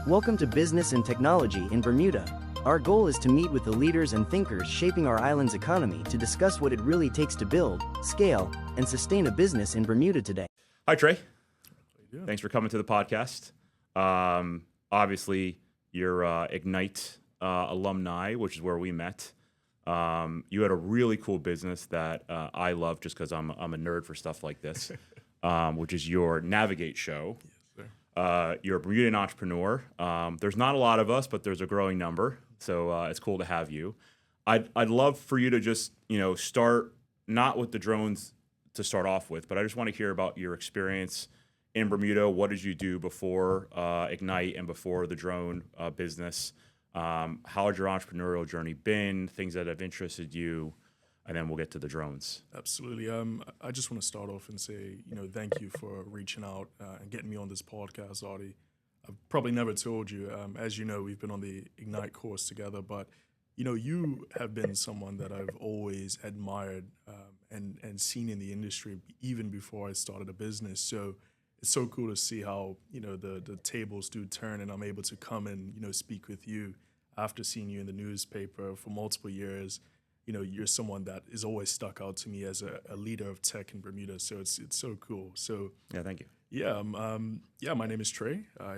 Welcome to Business and Technology in Bermuda. Our goal is to meet with the leaders and thinkers shaping our island's economy to discuss what it really takes to build, scale, and sustain a business in Bermuda today. Hi, Tre. Thanks for coming to the podcast. Obviously, you're Ignite alumni, which is where we met. You had a really cool business that I love just because I'm a nerd for stuff like this, which is your Navigate show. You're a Bermudian entrepreneur. There's not a lot of us, but there's a growing number. So it's cool to have you. I'd love for you to just, start not with the drones to start off with, but I just want to hear about your experience in Bermuda. What did you do before Ignite and before the drone business? How has your entrepreneurial journey been? Things that have interested you? And then we'll get to the drones. Absolutely. I just want to start off and say, thank you for reaching out and getting me on this podcast, Artie. I've probably never told you, as you know, we've been on the Ignite course together, but, you have been someone that I've always admired and seen in the industry even before I started a business. So it's so cool to see how, the tables do turn and I'm able to come and, speak with you after seeing you in the newspaper for multiple years. You're someone that is always stuck out to me as a leader of tech in Bermuda. So it's so cool. So yeah, thank you. Yeah, my name is Tre. I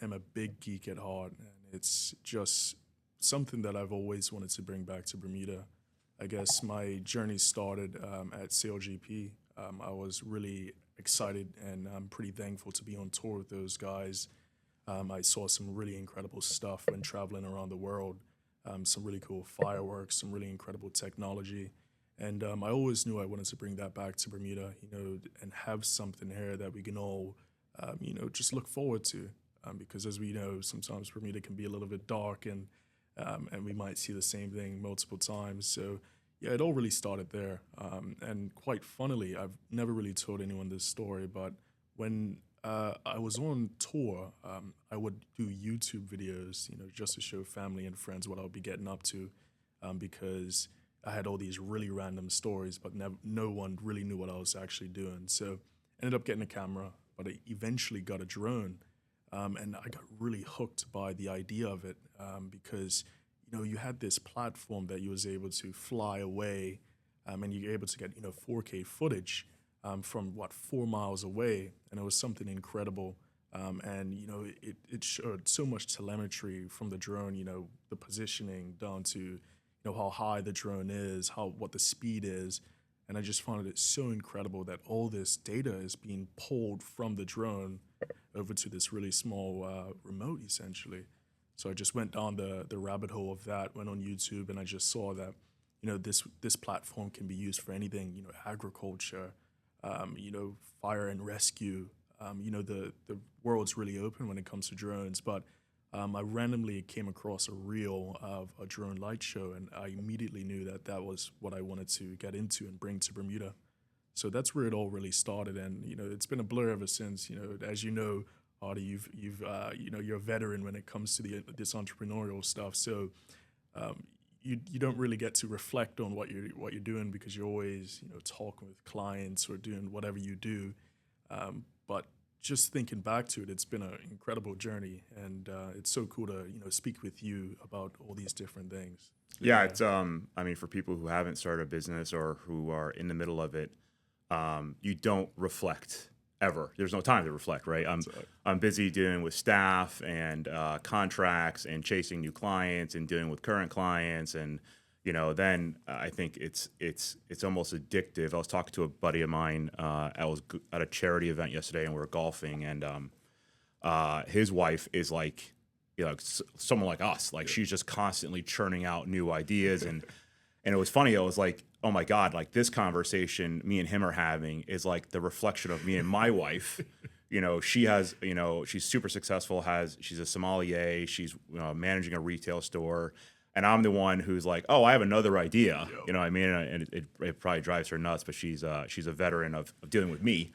am a big geek at heart, and it's just something that I've always wanted to bring back to Bermuda. I guess my journey started at CLGP. I was really excited, and I'm pretty thankful to be on tour with those guys. I saw some really incredible stuff when traveling around the world. Some really cool fireworks, some really incredible technology. And I always knew I wanted to bring that back to Bermuda, and have something here that we can all, just look forward to. Because as we know, sometimes Bermuda can be a little bit dark and we might see the same thing multiple times. So yeah, it all really started there. And quite funnily, I've never really told anyone this story, but when I was on tour, I would do YouTube videos, just to show family and friends what I would be getting up to, because I had all these really random stories, but no one really knew what I was actually doing. So I ended up getting a camera, but I eventually got a drone, and I got really hooked by the idea of it, because, you had this platform that you was able to fly away, and you're able to get, 4K footage from 4 miles away, and it was something incredible. And it showed so much telemetry from the drone, the positioning down to how high the drone is, what the speed is, and I just found it so incredible that all this data is being pulled from the drone over to this really small remote, essentially. So I just went down the rabbit hole of that, went on YouTube, and I just saw that this platform can be used for anything, agriculture. Fire and rescue. The world's really open when it comes to drones, but I randomly came across a reel of a drone light show, and I immediately knew that was what I wanted to get into and bring to Bermuda. So that's where it all really started, and it's been a blur ever since. As you know, Artie, you're a veteran when it comes to this entrepreneurial stuff. So you don't really get to reflect on what you're doing because you're always talking with clients or doing whatever you do. But just thinking back to it, it's been an incredible journey, and it's so cool to speak with you about all these different things. Yeah, it's for people who haven't started a business or who are in the middle of it, you don't reflect ever. There's no time to reflect, right? I'm busy dealing with staff and contracts and chasing new clients and dealing with current clients, and then I think it's almost addictive. I was talking to a buddy of mine. I was at a charity event yesterday, and we were golfing, and his wife is like, someone like us. Like she's just constantly churning out new ideas, and it was funny. I was like, oh my God, like this conversation me and him are having is like the reflection of me and my wife. She has, she's super successful. She's a sommelier. She's managing a retail store. And I'm the one who's like, oh, I have another idea. You know what I mean? And it probably drives her nuts, but she's a veteran of dealing with me.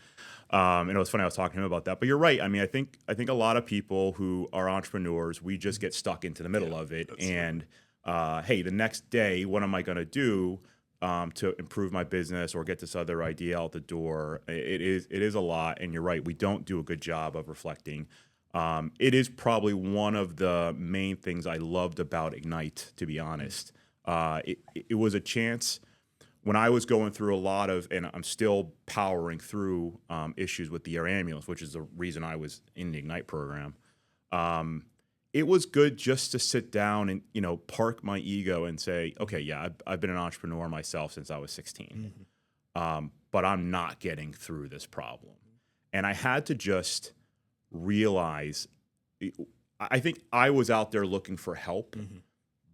And it was funny, I was talking to him about that. But you're right. I think a lot of people who are entrepreneurs, we just get stuck into the middle of it. And hey, the next day, what am I going to do to improve my business or get this other idea out the door? It is a lot. And you're right. We don't do a good job of reflecting. It is probably one of the main things I loved about Ignite, to be honest. It was a chance when I was going through a lot of, and I'm still powering through issues with the air ambulance, which is the reason I was in the Ignite program. It was good just to sit down and, park my ego and say, okay, yeah, I've been an entrepreneur myself since I was 16, but I'm not getting through this problem. And I had to just realize, I think I was out there looking for help,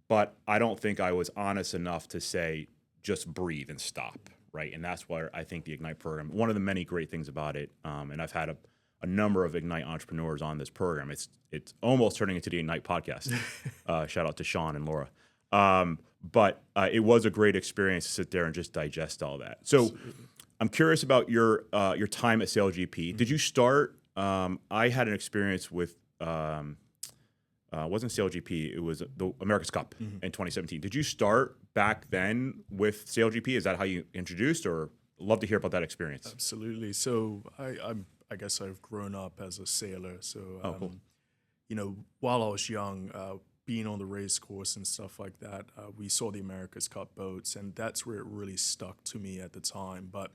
but I don't think I was honest enough to say, just breathe and stop, right? And that's why I think the Ignite program, one of the many great things about it, and I've had a number of Ignite entrepreneurs on this program. It's almost turning into the Ignite podcast. Shout out to Sean and Laura. But it was a great experience to sit there and just digest all that. So absolutely. I'm curious about your time at SailGP. Did you start? I had an experience with. It wasn't SailGP, it was the America's Cup in 2017. Did you start back then with SailGP? Is that how you introduced, or love to hear about that experience? Absolutely. So I guess I've grown up as a sailor. So, cool. While I was young, being on the race course and stuff like that, we saw the America's Cup boats, and that's where it really stuck to me at the time. But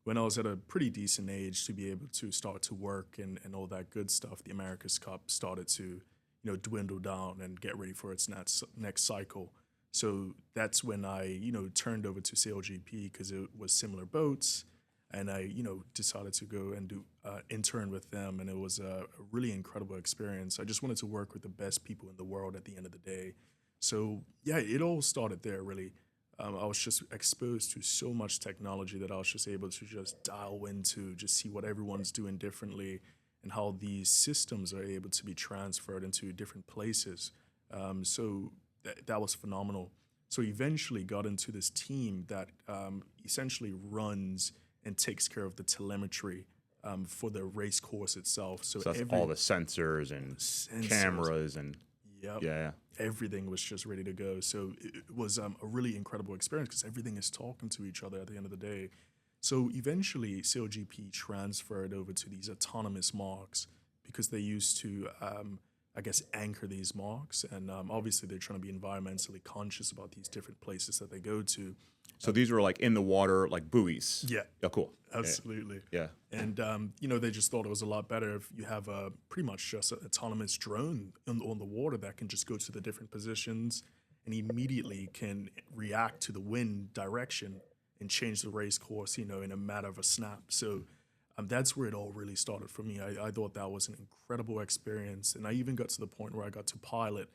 when I was at a pretty decent age to be able to start to work and all that good stuff, the America's Cup started to dwindle down and get ready for its next cycle. So that's when I, turned over to SailGP because it was similar boats, and I, decided to go and do intern with them, and it was a really incredible experience. I just wanted to work with the best people in the world at the end of the day. So yeah, it all started there really. I was just exposed to so much technology that I was just able to just dial into, just see what everyone's doing differently, and how these systems are able to be transferred into different places. So that was phenomenal. So eventually got into this team that essentially runs and takes care of the telemetry for the race course itself. So that's all the sensors and cameras and everything was just ready to go. So it was a really incredible experience because everything is talking to each other at the end of the day. So eventually, SailGP transferred over to these autonomous marks because they used to, anchor these marks. And obviously, they're trying to be environmentally conscious about these different places that they go to. So these were like in the water, like buoys? Yeah. Oh, cool. Absolutely. Yeah. And, they just thought it was a lot better if you have pretty much just an autonomous drone on the water that can just go to the different positions and immediately can react to the wind direction and change the race course, in a matter of a snap. So that's where it all really started for me. I thought that was an incredible experience. And I even got to the point where I got to pilot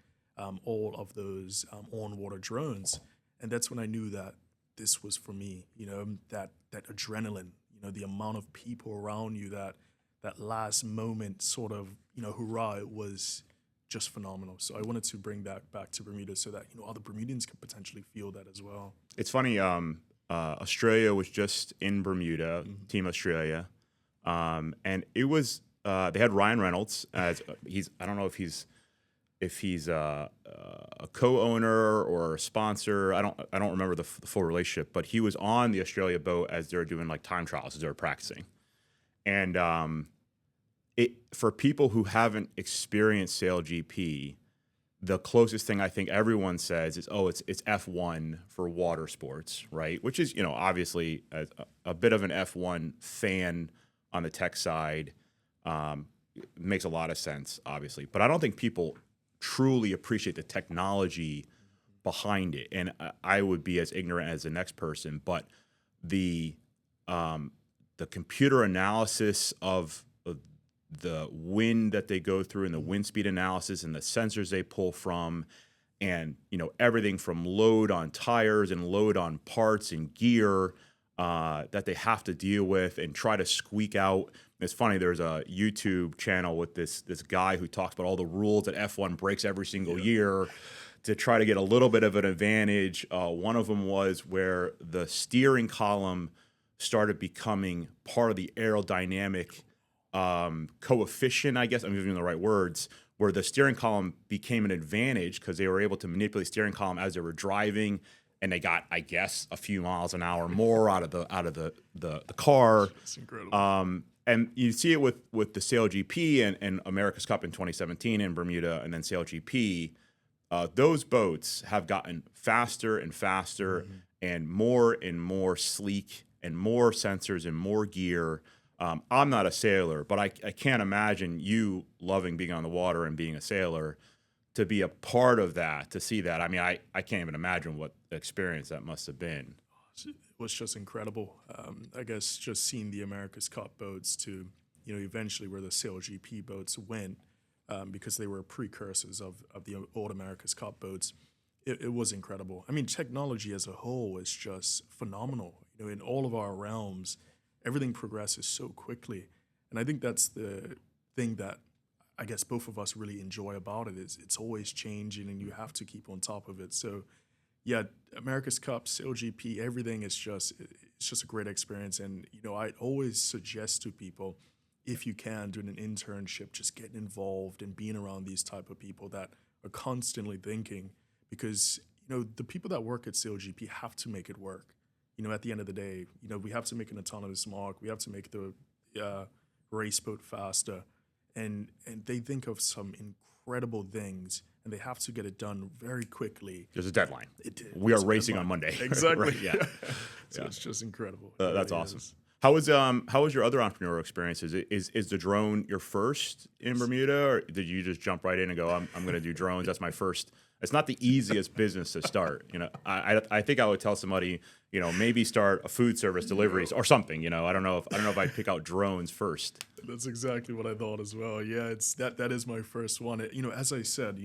all of those on-water drones. And that's when I knew that this was for me, that adrenaline, the amount of people around you, that last moment sort of, hurrah, it was just phenomenal. So I wanted to bring that back to Bermuda so that, other Bermudians could potentially feel that as well. It's funny, Australia was just in Bermuda, Team Australia, and it was they had Ryan Reynolds as I don't know if he's a co-owner or a sponsor. I don't remember the full relationship, but he was on the Australia boat as they were doing like time trials as they were practicing, and for people who haven't experienced SailGP, the closest thing I think everyone says is, it's F1 for water sports, right? Which is, obviously a bit of an F1 fan on the tech side. Makes a lot of sense, obviously. But I don't think people truly appreciate the technology behind it. And I would be as ignorant as the next person. But the computer analysis of the wind that they go through and the wind speed analysis and the sensors they pull from, and everything from load on tires and load on parts and gear that they have to deal with and try to squeak out. It's funny, there's a YouTube channel with this guy who talks about all the rules that F1 breaks every single year to try to get a little bit of an advantage. One of them was where the steering column started becoming part of the aerodynamic coefficient, I guess I'm using the right words, where the steering column became an advantage because they were able to manipulate the steering column as they were driving, and they got, I guess, a few miles an hour more out of the car. That's incredible. And you see it with the SailGP and America's Cup in 2017 in Bermuda, and then SailGP. Those boats have gotten faster and faster, and more sleek, and more sensors and more gear. I'm not a sailor, but I can't imagine you loving being on the water and being a sailor. To be a part of that, to see that, I mean, I can't even imagine what experience that must have been. It was just incredible. I guess just seeing the America's Cup boats to, eventually where the SailGP boats went, because they were precursors of the old America's Cup boats. It was incredible. I mean, technology as a whole is just phenomenal. In all of our realms, everything progresses so quickly. And I think that's the thing that I guess both of us really enjoy about it is it's always changing and you have to keep on top of it. So yeah, America's Cup, SailGP, everything is it's just a great experience. And, I always suggest to people, if you can, doing an internship, just getting involved and being around these type of people that are constantly thinking, because, the people that work at SailGP have to make it work. At the end of the day, we have to make an autonomous mark. We have to make the race boat faster. And they think of some incredible things, and they have to get it done very quickly. There's a deadline. We are racing on Monday. Exactly. Right, yeah. So it's just incredible. That's really awesome. is. How was your other entrepreneurial experience? Is the drone your first in Bermuda, or did you just jump right in and go, I'm going to do drones? That's my first. It's not the easiest business to start. I think I would tell somebody, maybe start a food service deliveries or something. I don't know if I'd pick out drones first. That's exactly what I thought as well. Yeah, it's that is my first one. As I said,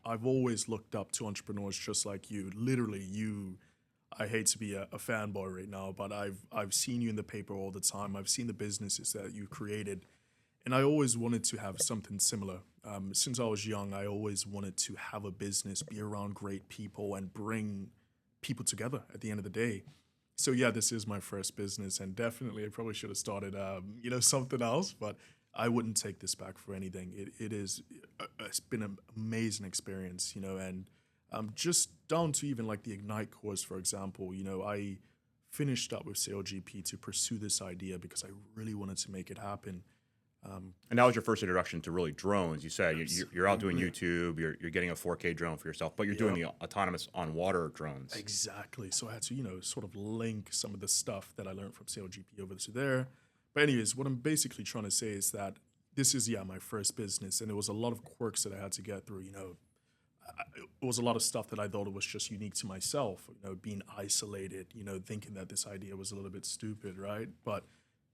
I've always looked up to entrepreneurs just like you. Literally, you. I hate to be a fanboy right now, but I've seen you in the paper all the time. I've seen the businesses that you created, and I always wanted to have something similar. Since I was young, I always wanted to have a business, be around great people, and bring people together at the end of the day. So yeah, this is my first business, and definitely I probably should have started, something else, but I wouldn't take this back for anything. It's been an amazing experience, and just down to even like the Ignite course, for example, I finished up with SailGP to pursue this idea because I really wanted to make it happen. And that was your first introduction to really drones. You said you're out doing YouTube, you're getting a 4K drone for yourself, but you're doing the autonomous on-water drones. Exactly. So I had to, sort of link some of the stuff that I learned from SailGP over to there. But anyways, what I'm basically trying to say is that this is, my first business, and there was a lot of quirks that I had to get through, it was a lot of stuff that I thought it was just unique to myself, being isolated, thinking that this idea was a little bit stupid, right? But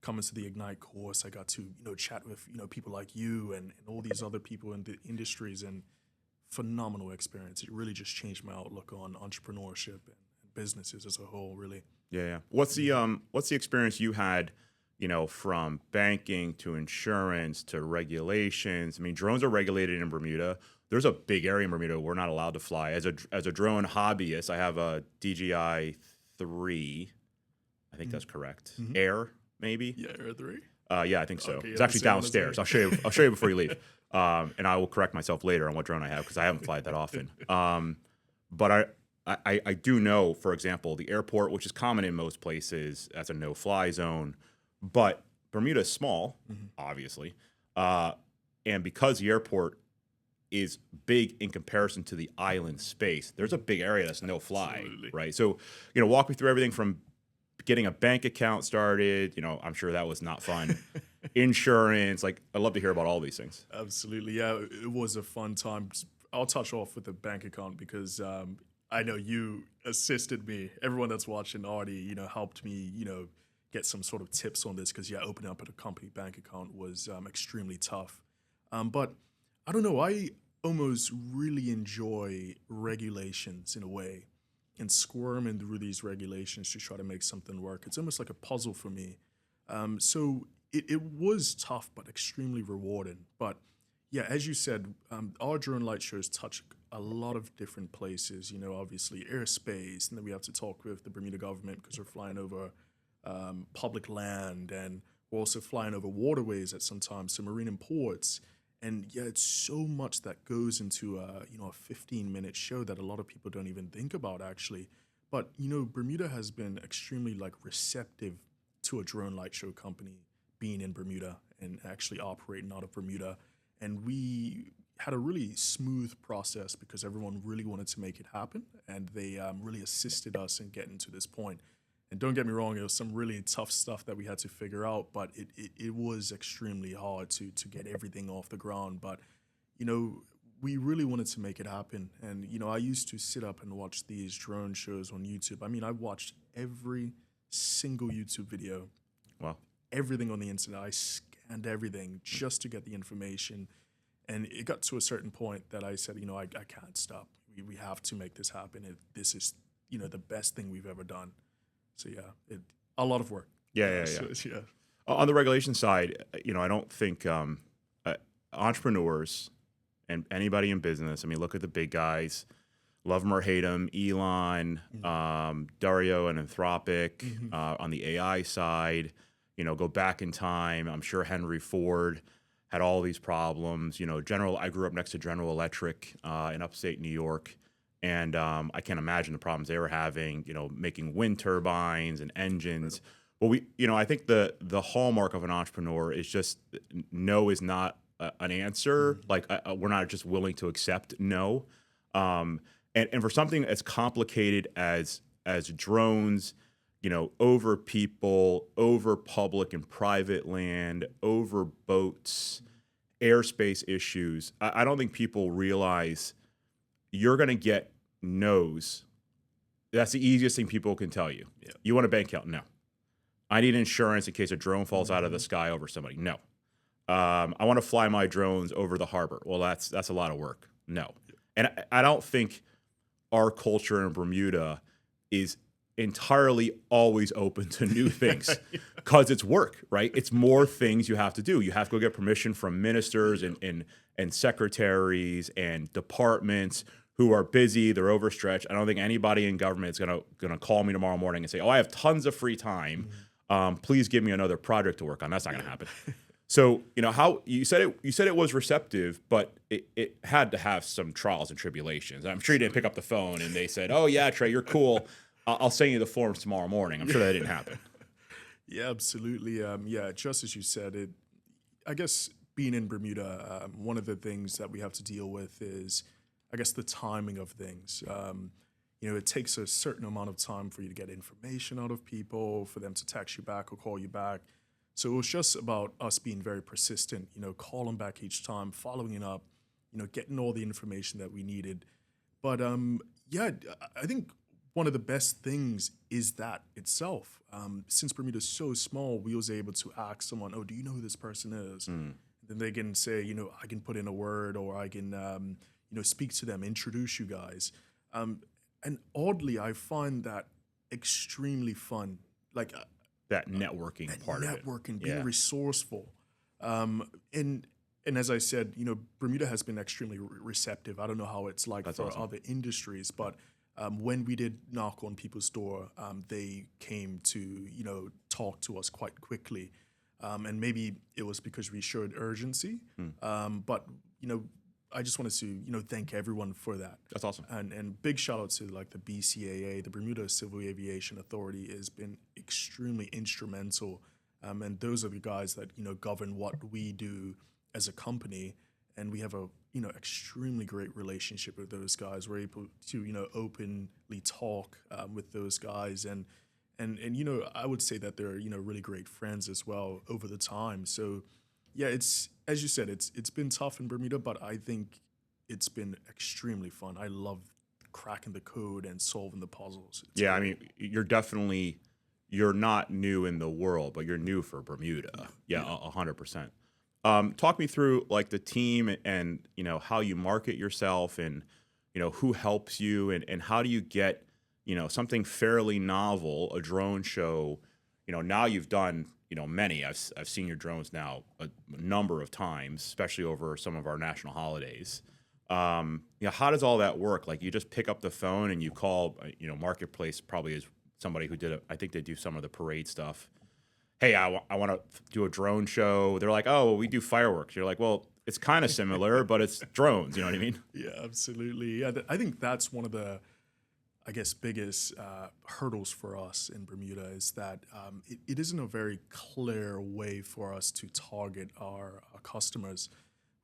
coming to the Ignite course, I got to, chat with, people like you and all these other people in the industries, and phenomenal experience. It really just changed my outlook on entrepreneurship and businesses as a whole, really. Yeah. What's the experience you had, from banking to insurance to regulations? I mean, drones are regulated in Bermuda. There's a big area in Bermuda we're not allowed to fly. As a drone hobbyist, I have a DJI 3. I think that's correct. Air, maybe. Yeah, Air 3. Yeah, I think so. Okay, it's actually downstairs. I'll show you before you leave, and I will correct myself later on what drone I have because I haven't flied that often. But I do know, for example, the airport, which is common in most places, as a no-fly zone, but Bermuda is small, obviously, and because the airport is big in comparison to the island space, there's a big area that's no-fly, right? So, walk me through everything from getting a bank account started. I'm sure that was not fun. Insurance, I'd love to hear about all these things. Absolutely, yeah, it was a fun time. I'll touch off with the bank account because I know you assisted me. Everyone that's watching already, helped me, get some sort of tips on this because opening up a company bank account was extremely tough. But I don't know, I almost really enjoy regulations in a way and squirming through these regulations to try to make something work. It's almost like a puzzle for me. So it was tough, but extremely rewarding. But yeah, as you said, our drone light shows touch a lot of different places, obviously airspace, and then we have to talk with the Bermuda government because we're flying over public land, and we're also flying over waterways at some time, so marine and ports. And yeah, it's so much that goes into a 15-minute show that a lot of people don't even think about actually. But Bermuda has been extremely receptive to a drone light show company being in Bermuda and actually operating out of Bermuda. And we had a really smooth process because everyone really wanted to make it happen, and they really assisted us in getting to this point. And don't get me wrong, it was some really tough stuff that we had to figure out, but it was extremely hard to get everything off the ground. But, you know, we really wanted to make it happen. And, you know, I used to sit up and watch these drone shows on YouTube. I mean, I watched every single YouTube video. Wow. Everything on the internet. I scanned everything just to get the information. And it got to a certain point that I said, you know, I can't stop. We have to make this happen. This is, you know, the best thing we've ever done. So, yeah, a lot of work. Yeah. Yeah. On the regulation side, you know, I don't think entrepreneurs and anybody in business, I mean, look at the big guys, love them or hate them, Elon, Dario and Anthropic, on the AI side, you know, go back in time. I'm sure Henry Ford had all these problems. You know, I grew up next to General Electric in upstate New York. And I can't imagine the problems they were having, you know, making wind turbines and engines. Well, I think the hallmark of an entrepreneur is just no is not an answer. Like we're not just willing to accept no. And for something as complicated as drones, you know, over people, over public and private land, over boats, airspace issues, I don't think people realize you're going to get no's. That's the easiest thing people can tell you. Yeah. You want a bank account? No. I need insurance in case a drone falls out of the sky over somebody. No. I want to fly my drones over the harbor. Well, that's a lot of work. No. And I don't think our culture in Bermuda is entirely always open to new things because it's work, right? It's more things you have to do. You have to go get permission from ministers and secretaries and departments who are busy, they're overstretched. I don't think anybody in government is gonna call me tomorrow morning and say, "Oh, I have tons of free time. Please give me another project to work on." That's not gonna happen. So, you know, how you said it was receptive, but it had to have some trials and tribulations. I'm sure you didn't pick up the phone and they said, "Oh yeah, Tre, you're cool. I'll send you the forms tomorrow morning." I'm sure that didn't happen. Yeah, absolutely. Yeah, just as you said, I guess being in Bermuda, one of the things that we have to deal with is, I guess, the timing of things. You know, it takes a certain amount of time for you to get information out of people, for them to text you back or call you back. So it was just about us being very persistent, you know, calling back each time, following it up, you know, getting all the information that we needed. But yeah, I think one of the best things is that itself. Since Bermuda is so small, we was able to ask someone, "Oh, do you know who this person is?" Then they can say, you know, I can put in a word, or I can, you know, speak to them, introduce you guys. And oddly, I find that extremely fun. Like That networking part of it. Networking, being resourceful. And as I said, you know, Bermuda has been extremely receptive. I don't know how it's like for other industries, but when we did knock on people's door, they came to, you know, talk to us quite quickly. And maybe it was because we showed urgency. But, you know, I just wanted to, you know, thank everyone for that. That's awesome. And big shout out to like the BCAA, the Bermuda Civil Aviation Authority, has been extremely instrumental. And those are the guys that, you know, govern what we do as a company. And we have a, you know, extremely great relationship with those guys. We're able to, you know, openly talk with those guys. And you know, I would say that they're, you know, really great friends as well over the time. So yeah, it's, as you said, it's been tough in Bermuda, but I think it's been extremely fun. I love cracking the code and solving the puzzles. Yeah, I mean, you're not new in the world, but you're new for Bermuda. Yeah, 100%. Talk me through like the team and, you know, how you market yourself and, you know, who helps you and how do you get, you know, something fairly novel, a drone show. You know, now you've done, you know, many. I've seen your drones now a number of times, especially over some of our national holidays. You know, how does all that work? Like, you just pick up the phone and you call, you know, Marketplace probably is somebody who did I think they do some of the parade stuff. Hey, I want to do a drone show. They're like, "Oh, well, we do fireworks." You're like, "Well, it's kind of similar, but it's drones." You know what I mean? Yeah, absolutely. Yeah, I think that's one of the, I guess, biggest hurdles for us in Bermuda is that it isn't a very clear way for us to target our customers.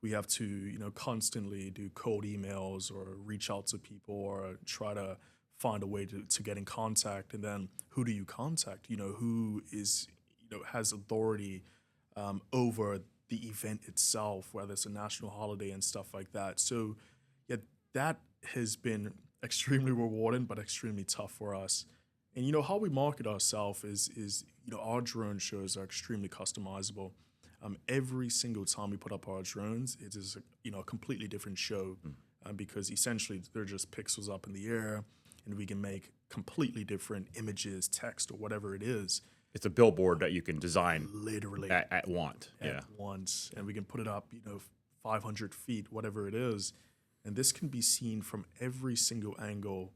We have to, constantly do cold emails or reach out to people or try to find a way to get in contact. And then who do you contact? Who is, has authority over the event itself, whether it's a national holiday and stuff like that. So, yeah, that has been extremely rewarding, but extremely tough for us. And how we market ourselves is our drone shows are extremely customizable. Every single time we put up our drones, it is a completely different show because essentially they're just pixels up in the air, and we can make completely different images, text, or whatever it is. It's a billboard that you can design literally at want. Once, and we can put it up 500 feet, whatever it is. And this can be seen from every single angle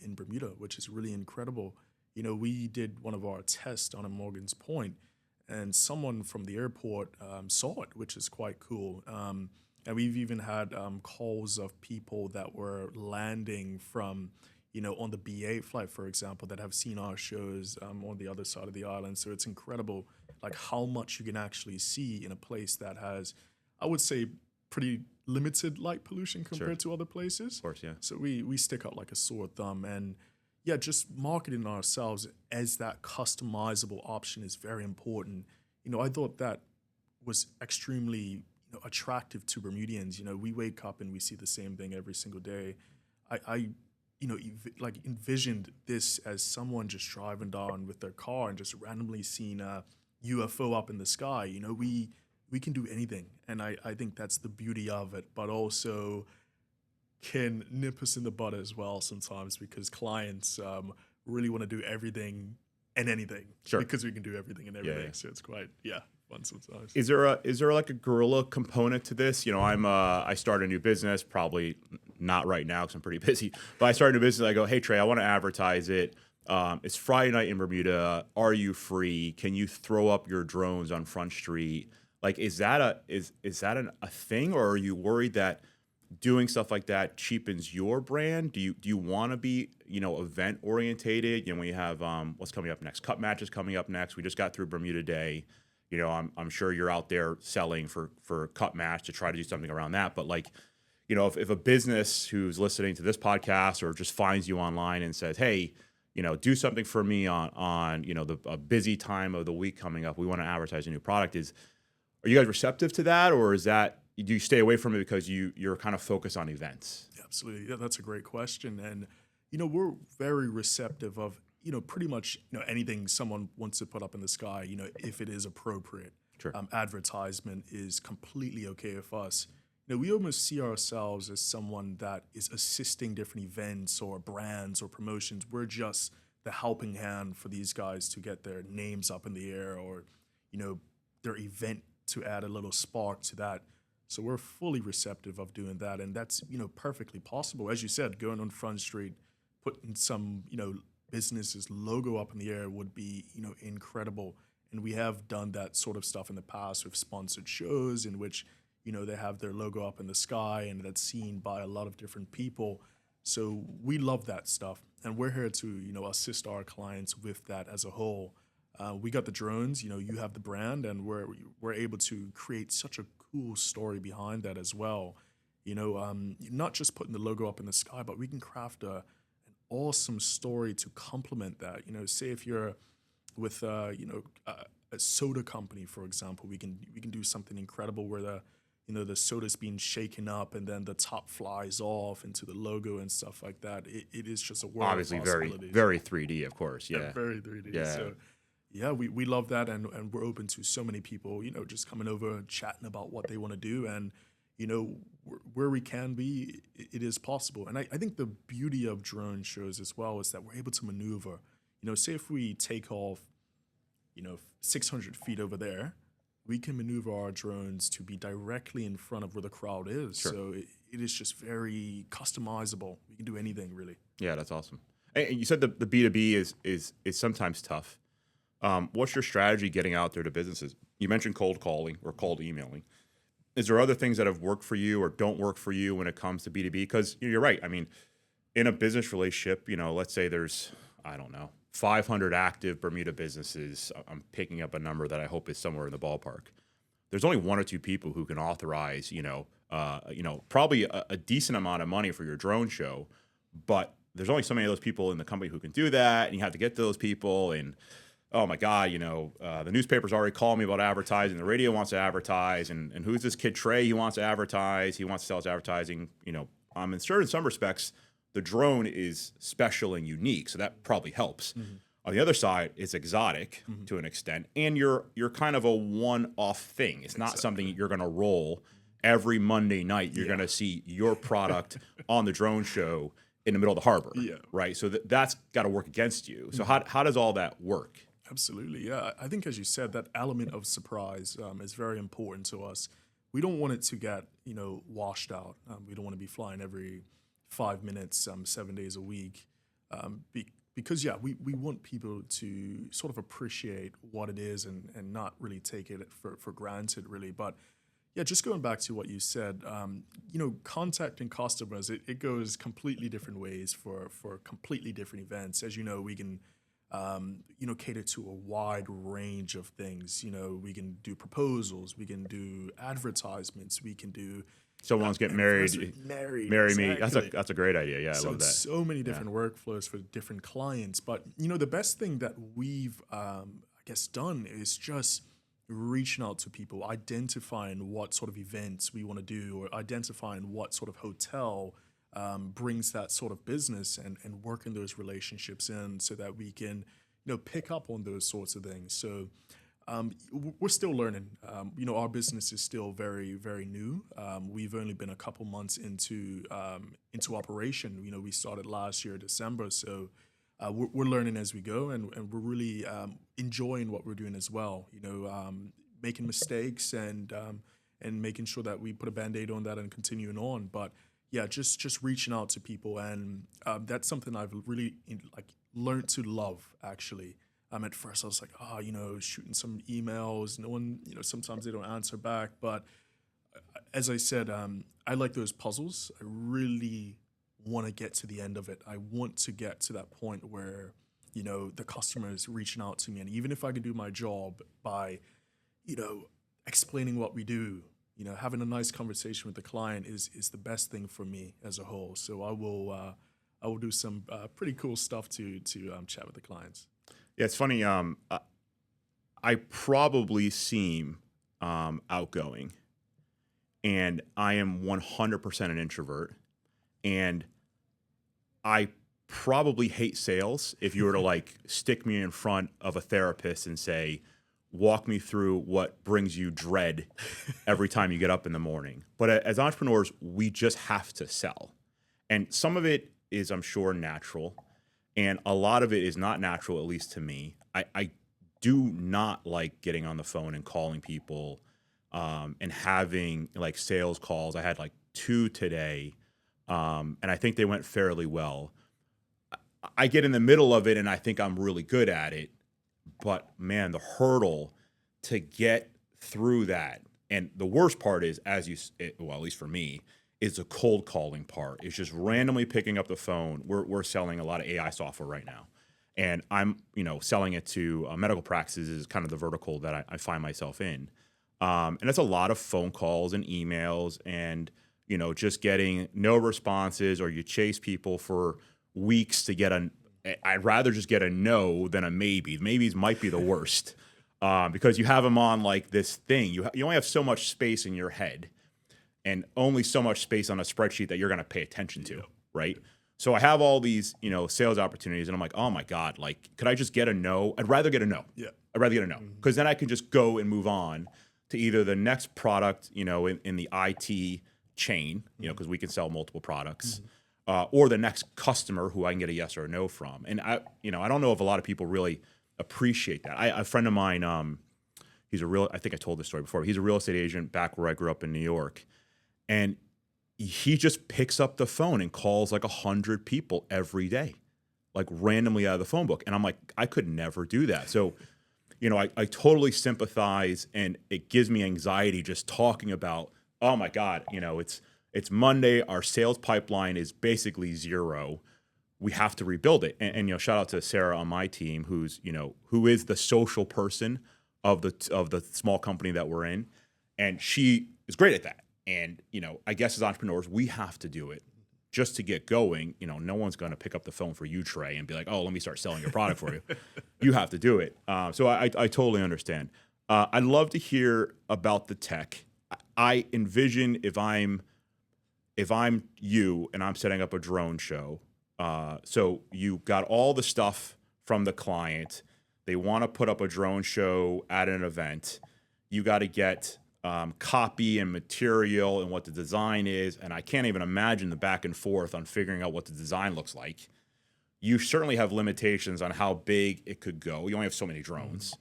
in Bermuda, which is really incredible. We did one of our tests on a Morgan's Point, and someone from the airport saw it, which is quite cool. And we've even had calls of people that were landing from, on the BA flight, for example, that have seen our shows on the other side of the island. So it's incredible, like how much you can actually see in a place that has, I would say, pretty limited light pollution compared to other places. Of course, yeah. So we stick out like a sore thumb. And yeah, just marketing ourselves as that customizable option is very important. I thought that was extremely attractive to Bermudians. We wake up and we see the same thing every single day. I envisioned this as someone just driving down with their car and just randomly seeing a UFO up in the sky. We can do anything, and I think that's the beauty of it, but also can nip us in the butt as well sometimes because clients really want to do everything and anything because we can do everything and everything. So it's quite fun sometimes. Is there like a guerrilla component to this? I start a new business, probably not right now because I'm pretty busy, but I start a new business. I go, hey Trey, I want to advertise it. It's Friday night in Bermuda. Are you free? Can you throw up your drones on Front Street? Like, is that a thing, or are you worried that doing stuff like that cheapens your brand? Do you want to be event orientated? When you have what's coming up next, Cup matches coming up next. We just got through Bermuda Day. I'm sure you're out there selling for Cup match to try to do something around that. But if a business who's listening to this podcast or just finds you online and says, hey, do something for me on a busy time of the week coming up, we want to advertise a new product. Are you guys receptive to that, or do you stay away from it because you're kind of focused on events? Absolutely. Yeah, that's a great question. And, we're very receptive of, pretty much, anything someone wants to put up in the sky, if it is appropriate. Sure. Advertisement is completely okay with us. We almost see ourselves as someone that is assisting different events or brands or promotions. We're just the helping hand for these guys to get their names up in the air or, their event to add a little spark to that. So we're fully receptive of doing that. And that's, perfectly possible. As you said, going on Front Street, putting some, business's logo up in the air would be, incredible. And we have done that sort of stuff in the past with sponsored shows in which, they have their logo up in the sky and that's seen by a lot of different people. So we love that stuff. And we're here to, assist our clients with that as a whole. We got the drones, you have the brand, and we're able to create such a cool story behind that as well. Not just putting the logo up in the sky, but we can craft an awesome story to complement that. Say if you're with a soda company, for example, we can do something incredible where the soda's being shaken up and then the top flies off into the logo and stuff like that. It is just a world obviously of very, possibilities. very 3D, of course. Yeah, very 3D. Yeah. So, yeah, we love that, and we're open to so many people, just coming over and chatting about what they want to do, and where we can be, it is possible. And I think the beauty of drone shows as well is that we're able to maneuver. Say if we take off, 600 feet over there, we can maneuver our drones to be directly in front of where the crowd is. Sure. So it is just very customizable. We can do anything really. Yeah, that's awesome. And you said the B2B is sometimes tough. What's your strategy getting out there to businesses? You mentioned cold calling or cold emailing. Is there other things that have worked for you or don't work for you when it comes to B2B? Because you're right. I mean, in a business relationship, let's say there's, I don't know, 500 active Bermuda businesses. I'm picking up a number that I hope is somewhere in the ballpark. There's only one or two people who can authorize, probably a decent amount of money for your drone show, but there's only so many of those people in the company who can do that, and you have to get to those people. And oh my God, the newspaper's already called me about advertising. The radio wants to advertise, and who's this kid Tre? He wants to advertise. He wants to sell his advertising. In some respects, the drone is special and unique, so that probably helps. Mm-hmm. On the other side, it's exotic to an extent, and you're kind of a one-off thing. It's not something you're going to roll every Monday night. You're going to see your product on the drone show in the middle of the harbor, right? So that's got to work against you. So how does all that work? Absolutely, yeah. I think, as you said, that element of surprise is very important to us. We don't want it to get washed out. We don't want to be flying every 5 minutes, 7 days a week, because we want people to sort of appreciate what it is and not really take it for granted, really. But yeah, just going back to what you said, contacting customers, it goes completely different ways for completely different events. As you know, we can cater to a wide range of things. We can do proposals, we can do advertisements, we can do someone's getting married. Marry exactly. Me. That's a great idea. Yeah, I love that. So many different workflows for different clients. But the best thing that we've done is just reaching out to people, identifying what sort of events we want to do, or identifying what sort of hotel brings that sort of business, and working those relationships in so that we can pick up on those sorts of things. So we're still learning. Our business is still very, very new. We've only been a couple months into operation. We started last year, December. So we're learning as we go, and we're really enjoying what we're doing as well. Making mistakes and making sure that we put a Band-Aid on that and continuing on. But yeah, just reaching out to people, and that's something I've really learned to love, actually. At first I was like, shooting some emails. No one, sometimes they don't answer back. But as I said, I like those puzzles. I really want to get to the end of it. I want to get to that point where, the customer is reaching out to me. And even if I can do my job by, explaining what we do, having a nice conversation with the client is the best thing for me as a whole. So I will do some pretty cool stuff to chat with the clients. Yeah, it's funny. I probably seem outgoing, and I am 100% an introvert, and I probably hate sales. If you were to stick me in front of a therapist and say, walk me through what brings you dread every time you get up in the morning. But as entrepreneurs, we just have to sell. And some of it is, I'm sure, natural. And a lot of it is not natural, at least to me. I do not like getting on the phone and calling people and having sales calls. I had 2 today, and I think they went fairly well. I get in the middle of it, and I think I'm really good at it. But man, the hurdle to get through that, and the worst part is, at least for me, is the cold calling part. It's just randomly picking up the phone. We're selling a lot of AI software right now, and I'm selling it to medical practices is kind of the vertical that I find myself in, and that's a lot of phone calls and emails, and just getting no responses, or you chase people for weeks to get I'd rather just get a no than a maybe. Maybes might be the worst because you have them on this thing. You only have so much space in your head, and only so much space on a spreadsheet that you're going to pay attention to, right? So I have all these, sales opportunities, and I'm like, oh my God, could I just get a no? I'd rather get a no. Yeah. I'd rather get a no, because then I can just go and move on to either the next product, in the IT chain, because we can sell multiple products, or the next customer who I can get a yes or a no from. And I don't know if a lot of people really appreciate that. A friend of mine, I think I told this story before. He's a real estate agent back where I grew up in New York. And he just picks up the phone and calls 100 people every day, randomly out of the phone book. And I'm like, I could never do that. So, I totally sympathize, and it gives me anxiety just talking about, oh my God, it's It's Monday. Our sales pipeline is basically zero. We have to rebuild it. And shout out to Sarah on my team, who is the social person of the small company that we're in, and she is great at that. And I guess as entrepreneurs, we have to do it just to get going. No one's going to pick up the phone for you, Tre, and be like, "Oh, let me start selling your product for you." You have to do it. So I totally understand. I'd love to hear about the tech. I envision if I'm you and I'm setting up a drone show. So you got all the stuff from the client. They want to put up a drone show at an event. You got to get copy and material and what the design is. And I can't even imagine the back and forth on figuring out what the design looks like. You certainly have limitations on how big it could go. You only have so many drones.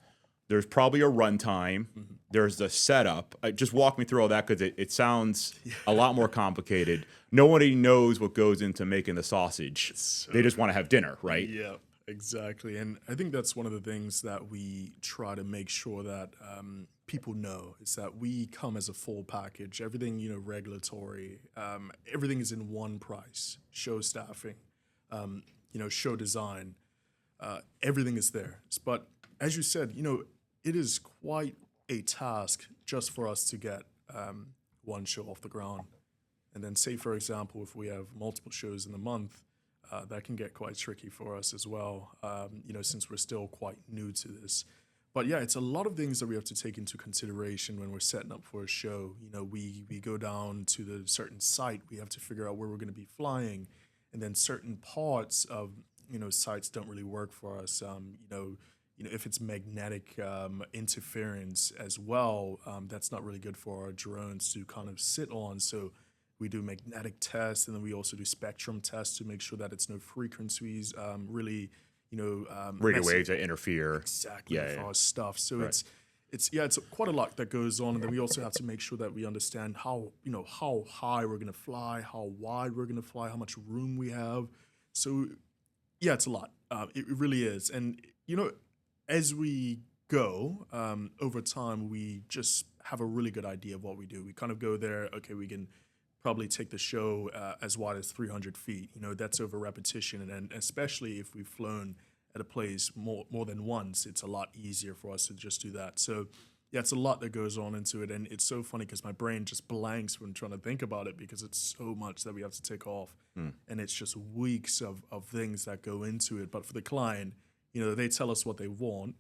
There's probably a runtime. There's the setup. Just walk me through all that, because it sounds a lot more complicated. Nobody knows what goes into making the sausage. They just want to have dinner, right? Yeah, exactly. And I think that's one of the things that we try to make sure that people know, is that we come as a full package. Everything, regulatory, everything is in one price. Show staffing, show design, everything is there. But as you said, it is quite a task just for us to get one show off the ground. And then say, for example, if we have multiple shows in the month, that can get quite tricky for us as well, since we're still quite new to this. But yeah, it's a lot of things that we have to take into consideration when we're setting up for a show. We go down to the certain site, we have to figure out where we're going to be flying, and then certain parts of, sites don't really work for us. If it's magnetic interference as well, that's not really good for our drones to kind of sit on. So we do magnetic tests, and then we also do spectrum tests to make sure that it's no frequencies really, radio waves that interfere. Exactly, with our stuff. So it's quite a lot that goes on, and then we also have to make sure that we understand how high we're going to fly, how wide we're going to fly, how much room we have. So yeah, it's a lot. It really is, and as we go over time, we just have a really good idea of what we do. We kind of go there. Okay, we can probably take the show as wide as 300 feet. That's over repetition, and especially if we've flown at a place more than once, it's a lot easier for us to just do that. So yeah, it's a lot that goes on into it, and it's so funny because my brain just blanks when trying to think about it, because it's so much that we have to take off, and it's just weeks of things that go into it. But for the client, they tell us what they want.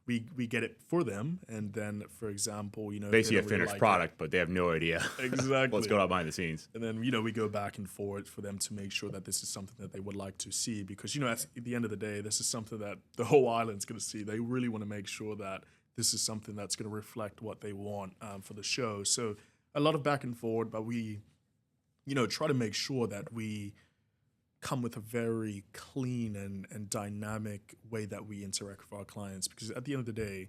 We get it for them, and then, for example, they see a finished product, but they have no idea exactly what's going on behind the scenes. And then we go back and forth for them to make sure that this is something that they would like to see, because at the end of the day, this is something that the whole island's going to see. They really want to make sure that this is something that's going to reflect what they want for the show. So a lot of back and forth, but we try to make sure that we come with a very clean and dynamic way that we interact with our clients, because at the end of the day,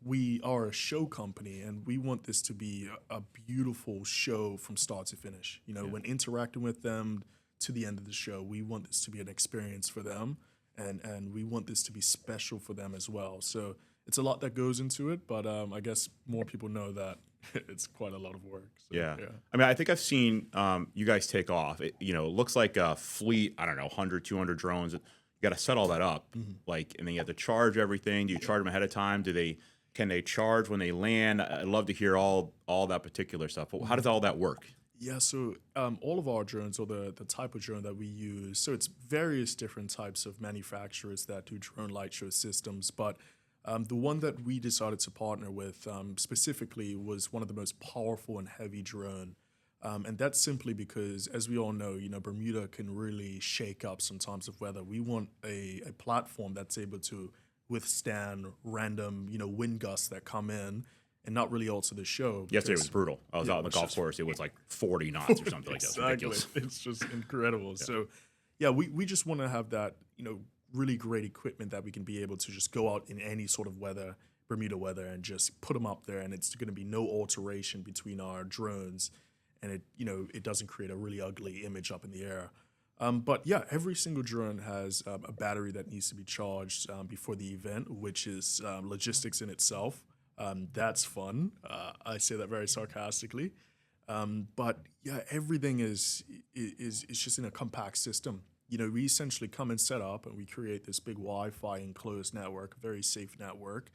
we are a show company, and we want this to be a beautiful show from start to finish. When interacting with them to the end of the show, we want this to be an experience for them, and we want this to be special for them as well. So it's a lot that goes into it, but I guess more people know that it's quite a lot of work. So, yeah. I mean, I think I've seen you guys take off. It looks like a fleet, 100, 200 drones. You got to set all that up, and then you have to charge everything. Do you charge them ahead of time? Can they charge when they land? I'd love to hear all that particular stuff. But how does all that work? Yeah, so all of our drones, or the type of drone that we use, so it's various different types of manufacturers that do drone light show systems, but the one that we decided to partner with specifically was one of the most powerful and heavy drone. And that's simply because, as we all know, Bermuda can really shake up sometimes of weather. We want a platform that's able to withstand random, wind gusts that come in and not really alter the show. Yesterday was brutal. I was out on the golf course. It was like 40 knots or something like that. Exactly. It's just incredible. Yeah. So, yeah, we just want to have that, really great equipment that we can be able to just go out in any sort of weather, Bermuda weather, and just put them up there, and it's going to be no alteration between our drones, and it doesn't create a really ugly image up in the air. But yeah, every single drone has a battery that needs to be charged before the event, which is logistics in itself. That's fun. I say that very sarcastically. But yeah, everything is just in a compact system. We essentially come and set up, and we create this big Wi-Fi enclosed network, very safe network.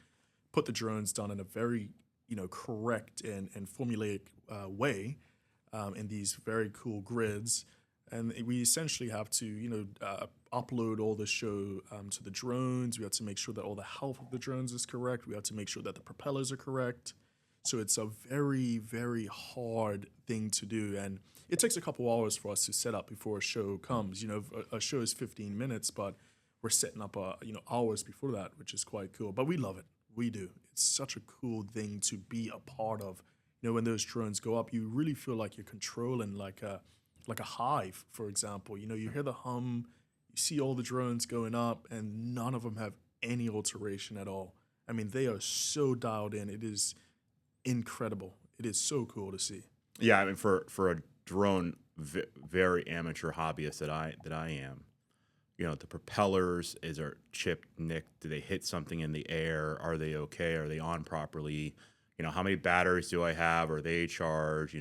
Put the drones down in a very correct and formulaic way in these very cool grids, and we essentially have to upload all the show to the drones. We have to make sure that all the health of the drones is correct. We have to make sure that the propellers are correct. So it's a very, very hard thing to do, and it takes a couple hours for us to set up before a show comes. A show is 15 minutes, but we're setting up hours before that, which is quite cool. But we love it. We do. It's such a cool thing to be a part of. When those drones go up, you really feel like you're controlling like a hive, for example. You hear the hum, you see all the drones going up, and none of them have any alteration at all. I mean, they are so dialed in. It is incredible. It is so cool to see. Yeah, I mean, for a drone, very amateur hobbyist that I am, the propellers, is there chipped, nicked? Do they hit something in the air? Are they okay? Are they on properly? How many batteries do I have? Are they charged?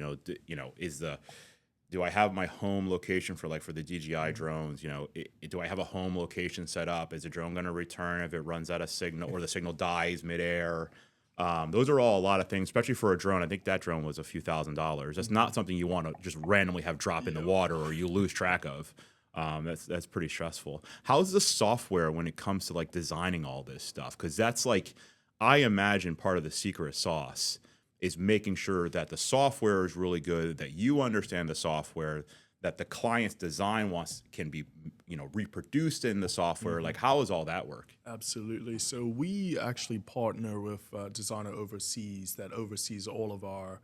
Do I have my home location for the DJI drones? Do I have a home location set up? Is the drone going to return if it runs out of signal or the signal dies midair? Those are all a lot of things, especially for a drone. I think that drone was a few $1,000s. That's not something you want to just randomly have drop in the water or you lose track of. That's pretty stressful. How's the software when it comes to designing all this stuff? Because that's I imagine part of the secret sauce is making sure that the software is really good, that you understand the software, that the client's design can be reproduced in the software. How does all that work? Absolutely. So we actually partner with a designer overseas that oversees all of our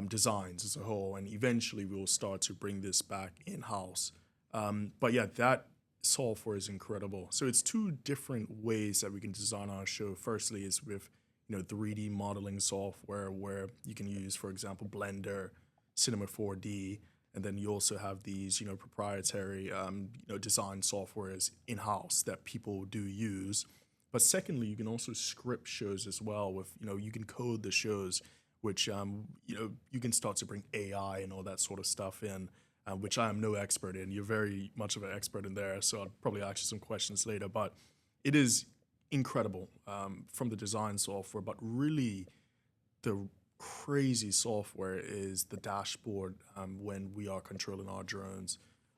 designs as a whole, and eventually we will start to bring this back in-house. But yeah, that software is incredible. So it's two different ways that we can design our show. Firstly is with 3D modeling software, where you can use, for example, Blender, Cinema 4D, and then you also have these proprietary design softwares in-house that people do use. But secondly, you can also script shows as well with you can code the shows, which you can start to bring AI and all that sort of stuff in. Which I am no expert in. You're very much of an expert in there, so I'll probably ask you some questions later. But it is incredible from the design software, but really the crazy software is the dashboard when we are controlling our drones.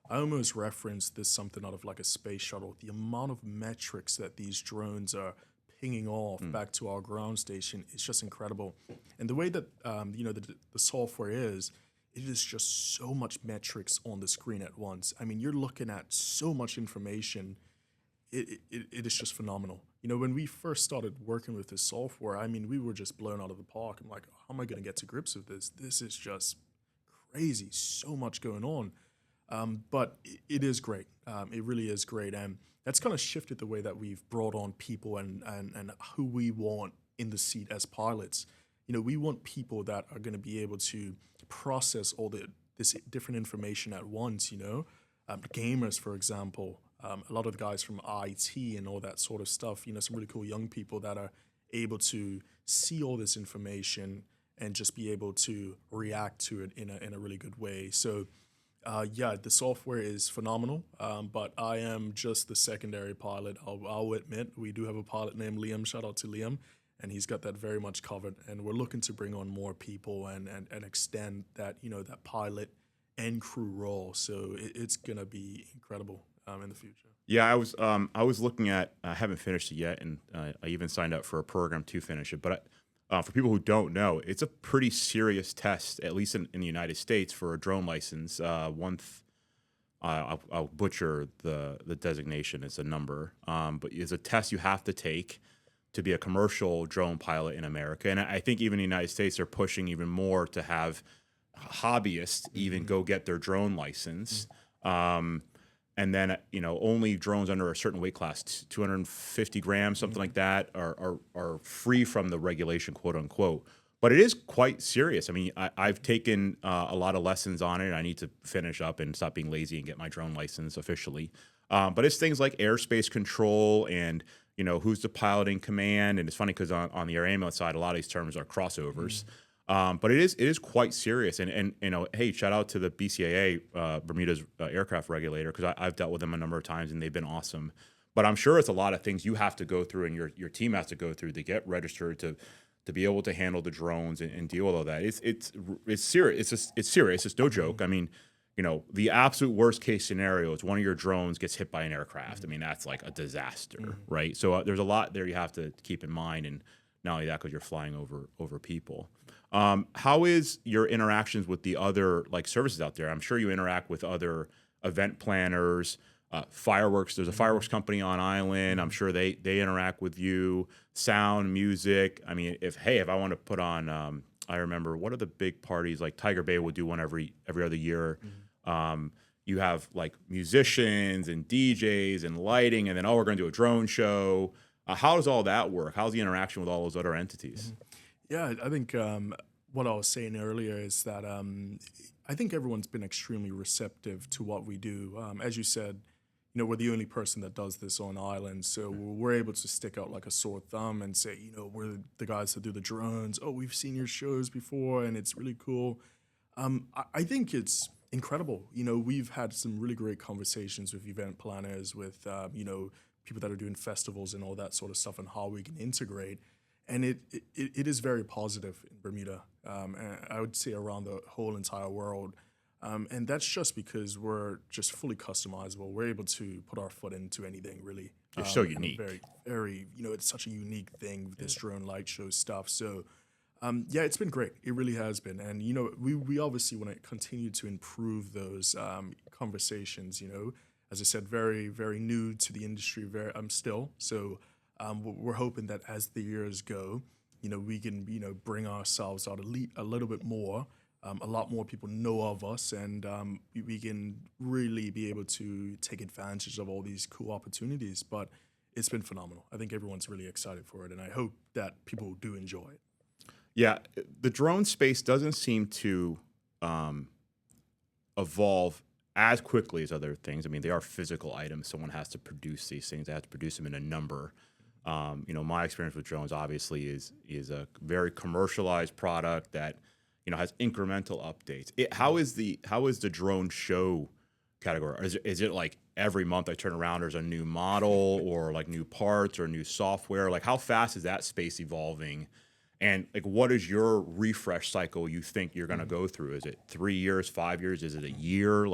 I almost referenced this something out of a space shuttle. The amount of metrics that these drones are pinging off back to our ground station is just incredible. And the way that the software is, it is just so much metrics on the screen at once. I mean, you're looking at so much information. It is just phenomenal. When we first started working with this software, I mean, we were just blown out of the park. I'm like, how am I going to get to grips with this? This is just crazy. So much going on. But it is great. It really is great. And that's kind of shifted the way that we've brought on people and who we want in the seat as pilots. We want people that are going to be able to process all this different information at once. Gamers, for example, a lot of the guys from IT and all that sort of stuff. Some really cool young people that are able to see all this information and just be able to react to it in a really good way. So, yeah, the software is phenomenal. But I am just the secondary pilot. I'll admit we do have a pilot named Liam. Shout out to Liam. And he's got that very much covered. And we're looking to bring on more people and extend that, that pilot and crew role. So it's going to be incredible in the future. Yeah, I was looking at, I haven't finished it yet, and I even signed up for a program to finish it. But for people who don't know, it's a pretty serious test, at least in the United States, for a drone license. I'll butcher the designation. It's a number. But it's a test you have to take to be a commercial drone pilot in America. And I think even in the United States, they're pushing even more to have hobbyists even go get their drone license. And then, only drones under a certain weight class, 250 grams, something like that, are free from the regulation, quote unquote. But it is quite serious. I mean, I've taken a lot of lessons on it. I need to finish up and stop being lazy and get my drone license officially. But it's things like airspace control and who's the piloting command. And it's funny because on the air ambulance side, a lot of these terms are crossovers. But it is quite serious. And hey, shout out to the BCAA, Bermuda's aircraft regulator, because I've dealt with them a number of times and they've been awesome. But I'm sure it's a lot of things you have to go through and your team has to go through to get registered to be able to handle the drones and deal with all that. It's serious. It's serious. It's no joke. I mean, the absolute worst case scenario is one of your drones gets hit by an aircraft. I mean, that's like a disaster, right? So there's a lot there you have to keep in mind, and not only that, because you're flying over people. How is your interactions with the other services out there? I'm sure you interact with other event planners, fireworks. There's a fireworks company on island. I'm sure they interact with you. Sound, music. I mean, if I want to put on, I remember what are the big parties like Tiger Bay would do one every other year. You have musicians and DJs and lighting, and then we're going to do a drone show. How does all that work? How's the interaction with all those other entities? Yeah, I think what I was saying earlier is that I think everyone's been extremely receptive to what we do. As you said, we're the only person that does this on island, so we're able to stick out like a sore thumb and say, we're the guys that do the drones. Oh, we've seen your shows before, and it's really cool. I think it's incredible. We've had some really great conversations with event planners, with people that are doing festivals and all that sort of stuff, and how we can integrate. And it is very positive in Bermuda, and I would say around the whole entire world. And that's just because we're just fully customizable. We're able to put our foot into anything, really. You're so unique. Very, very, it's such a unique thing with this drone light show stuff. So, yeah, it's been great. It really has been. And, we obviously want to continue to improve those conversations, As I said, very, very new to the industry, still. So we're hoping that as the years go, we can, bring ourselves out a little bit more. A lot more people know of us, and we can really be able to take advantage of all these cool opportunities. But it's been phenomenal. I think everyone's really excited for it, and I hope that people do enjoy it. Yeah, the drone space doesn't seem to evolve as quickly as other things. I mean, they are physical items. Someone has to produce these things. They have to produce them in a number. My experience with drones obviously is a very commercialized product that has incremental updates. How is the drone show category? Is it like every month I turn around there's a new model or new parts or new software? How fast is that space evolving? And what is your refresh cycle you think you're going to go through? Is it 3 years, 5 years? Is it a year?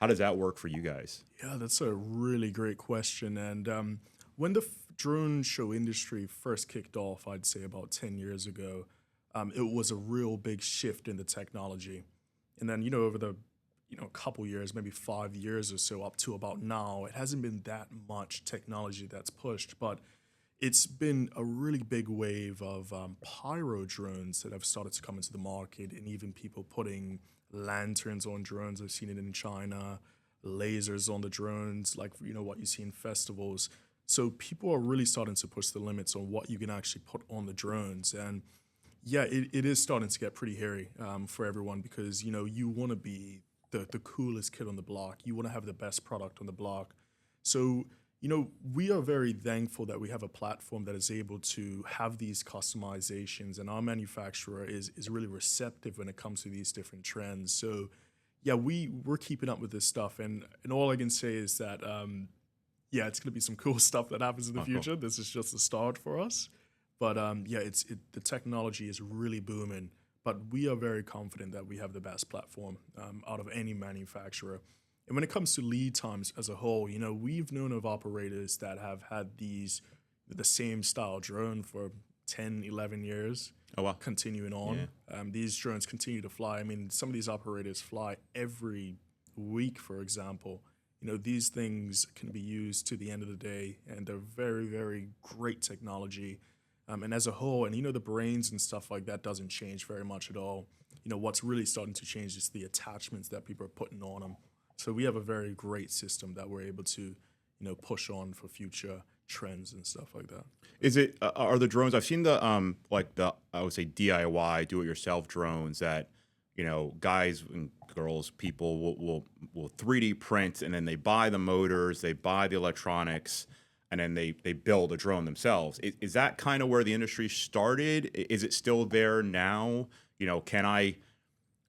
How does that work for you guys? Yeah, that's a really great question. And when the drone show industry first kicked off, I'd say about 10 years ago, it was a real big shift in the technology. And then, over the, couple years, maybe 5 years or so up to about now, it hasn't been that much technology that's pushed, but it's been a really big wave of pyro drones that have started to come into the market, and even people putting lanterns on drones. I've seen it in China, lasers on the drones, what you see in festivals. So people are really starting to push the limits on what you can actually put on the drones. And yeah, it is starting to get pretty hairy for everyone, because, you want to be the coolest kid on the block. You want to have the best product on the block. So, we are very thankful that we have a platform that is able to have these customizations, and our manufacturer is really receptive when it comes to these different trends. So, yeah, we're keeping up with this stuff. And all I can say is that, yeah, it's going to be some cool stuff that happens in the future. Cool. This is just the start for us. But yeah, the technology is really booming. But we are very confident that we have the best platform out of any manufacturer. And when it comes to lead times as a whole, we've known of operators that have had the same style drone for 10, 11 years. Oh, wow. Continuing on. Yeah. These drones continue to fly. I mean, some of these operators fly every week, for example. These things can be used to the end of the day, and they're very, very great technology. And as a whole, and the brains and stuff like that doesn't change very much at all. What's really starting to change is the attachments that people are putting on them. So we have a very great system that we're able to, push on for future trends and stuff like that. Is it are the drones? I've seen the I would say DIY do-it-yourself drones that guys and girls, people will 3D print, and then they buy the motors, they buy the electronics, and then they build a drone themselves. Is that kind of where the industry started? Is it still there now? Can I,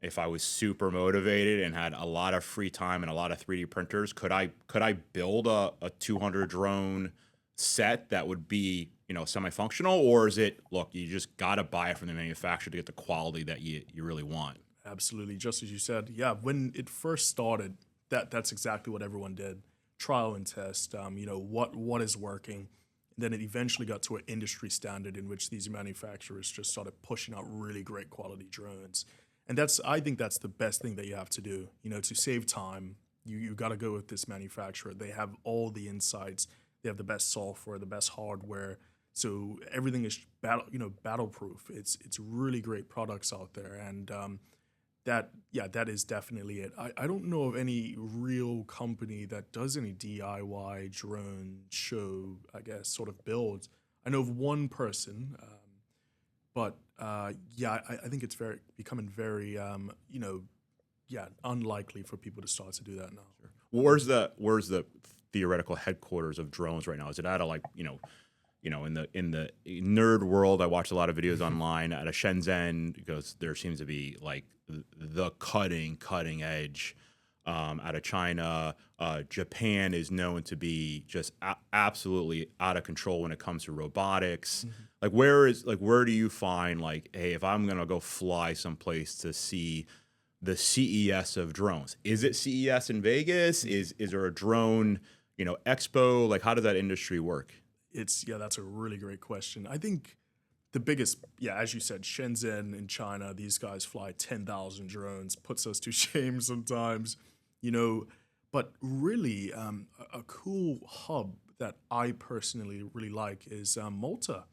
if I was super motivated and had a lot of free time and a lot of 3D printers, could I build a 200 drone set that would be semi-functional, or is it, look, you just got to buy it from the manufacturer to get the quality that you really want? Absolutely, just as you said. Yeah, when it first started, that's exactly what everyone did: trial and test. What is working. Then it eventually got to an industry standard in which these manufacturers just started pushing out really great quality drones. And I think that's the best thing that you have to do. To save time, you got to go with this manufacturer. They have all the insights. They have the best software, the best hardware. So everything is battle proof. It's really great products out there, and that is definitely it. I don't know of any real company that does any DIY drone show, I guess, sort of builds. I know of one person, but I think it's becoming very unlikely for people to start to do that now. Sure. Where's the theoretical headquarters of drones right now? Is it out of in the nerd world? I watch a lot of videos online out of Shenzhen, because there seems to be like the cutting edge. Out of China, Japan is known to be just absolutely out of control when it comes to robotics. Mm-hmm. Where do you find, like, hey, if I'm gonna go fly someplace to see the CES of drones, is it CES in Vegas? Is there a drone expo? Like, how does that industry work? That's a really great question. I think the biggest, as you said, Shenzhen in China, these guys fly 10,000 drones, puts us to shame sometimes, but really a cool hub that I personally really like is Malta.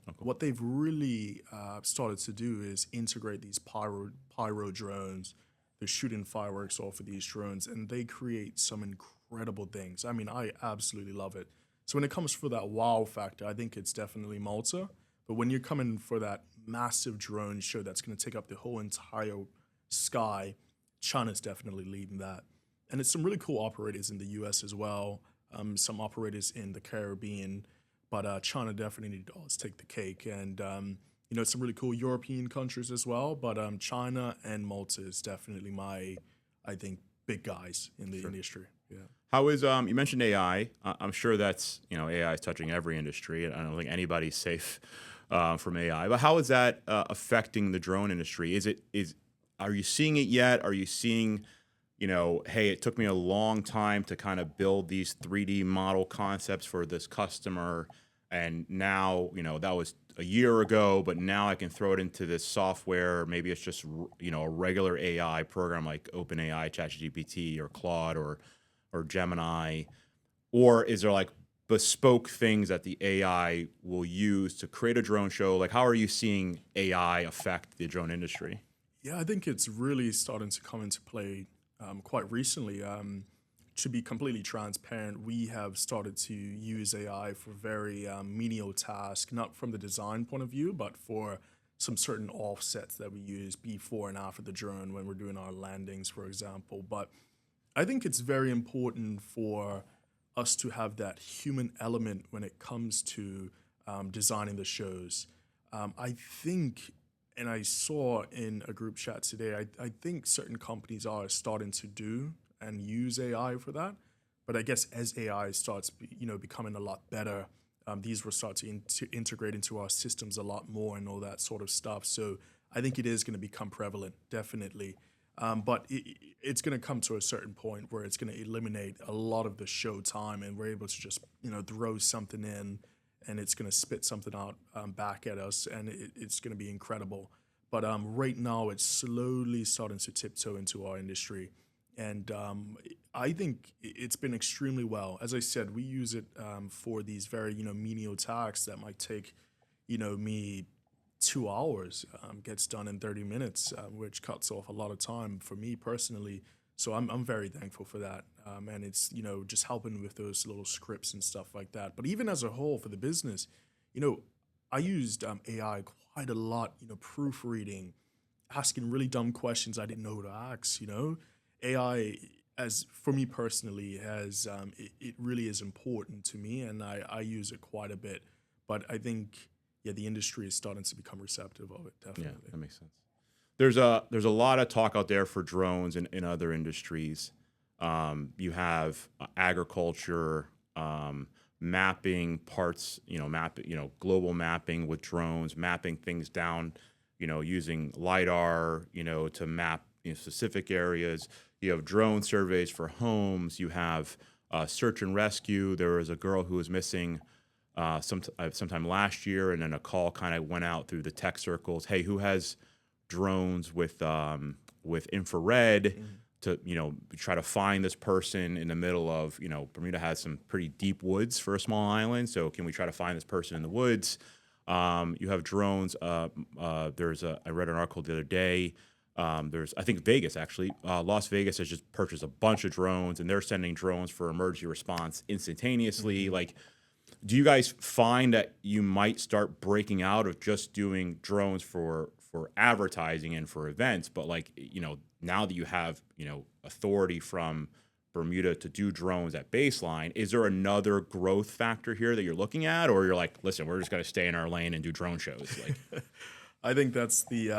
Okay. What they've really started to do is integrate these pyro drones. They're shooting fireworks off of these drones, and they create some incredible things. I mean, I absolutely love it. So when it comes for that wow factor, I think it's definitely Malta. But when you're coming for that massive drone show that's going to take up the whole entire sky, China's definitely leading that. And it's some really cool operators in the U.S. as well, some operators in the Caribbean, but China definitely does take the cake. And, some really cool European countries as well, but China and Malta is definitely I think, big guys in the industry. Yeah. How is you mentioned AI? I'm sure that's AI is touching every industry. I don't think anybody's safe from AI. But how is that affecting the drone industry? Are you seeing it yet? Are you seeing hey, it took me a long time to kind of build these 3D model concepts for this customer, and now that was a year ago, but now I can throw it into this software. Maybe it's just a regular AI program like OpenAI, ChatGPT, or Claude, or Gemini, or is there like bespoke things that the AI will use to create a drone show? Like, how are you seeing AI affect the drone industry? Yeah, I think it's really starting to come into play quite recently. To be completely transparent, we have started to use AI for very menial tasks, not from the design point of view, but for some certain offsets that we use before and after the drone when we're doing our landings, for example. But I think it's very important for us to have that human element when it comes to designing the shows. I think, and I saw in a group chat today, I think certain companies are starting to do and use AI for that. But I guess as AI starts, becoming a lot better, these will start to integrate into our systems a lot more and all that sort of stuff. So I think it is going to become prevalent, definitely. But it's going to come to a certain point where it's going to eliminate a lot of the show time, and we're able to just throw something in, and it's going to spit something out back at us, and it's going to be incredible. But right now, it's slowly starting to tiptoe into our industry. And I think it's been extremely well. As I said, we use it for these very, menial tasks that might take, me 2 hours, gets done in 30 minutes, which cuts off a lot of time for me personally. So I'm very thankful for that. And it's, just helping with those little scripts and stuff like that. But even as a whole for the business, I used AI quite a lot, proofreading, asking really dumb questions I didn't know who to ask, AI as for me personally, it really is important to me, and I use it quite a bit. But I think, yeah, the industry is starting to become receptive of it, Yeah, definitely. that makes sense. There's a lot of talk out there for drones in other industries. You have agriculture, mapping parts, global mapping with drones, mapping things down, using LiDAR, to map specific areas. You have drone surveys for homes. You have search and rescue. There was a girl who was missing sometime last year, and then a call kind of went out through the tech circles. Hey, who has drones with infrared to try to find this person in the middle of Bermuda has some pretty deep woods for a small island, so can we try to find this person in the woods? You have drones. I read an article the other day. There's, I think, Vegas actually. Las Vegas has just purchased a bunch of drones, and they're sending drones for emergency response instantaneously. Like, do you guys find that you might start breaking out of just doing drones for advertising and for events, but now that you have authority from Bermuda to do drones at baseline, is there another growth factor here that you're looking at, or you're like, listen, we're just going to stay in our lane and do drone shows? Like, I think that's the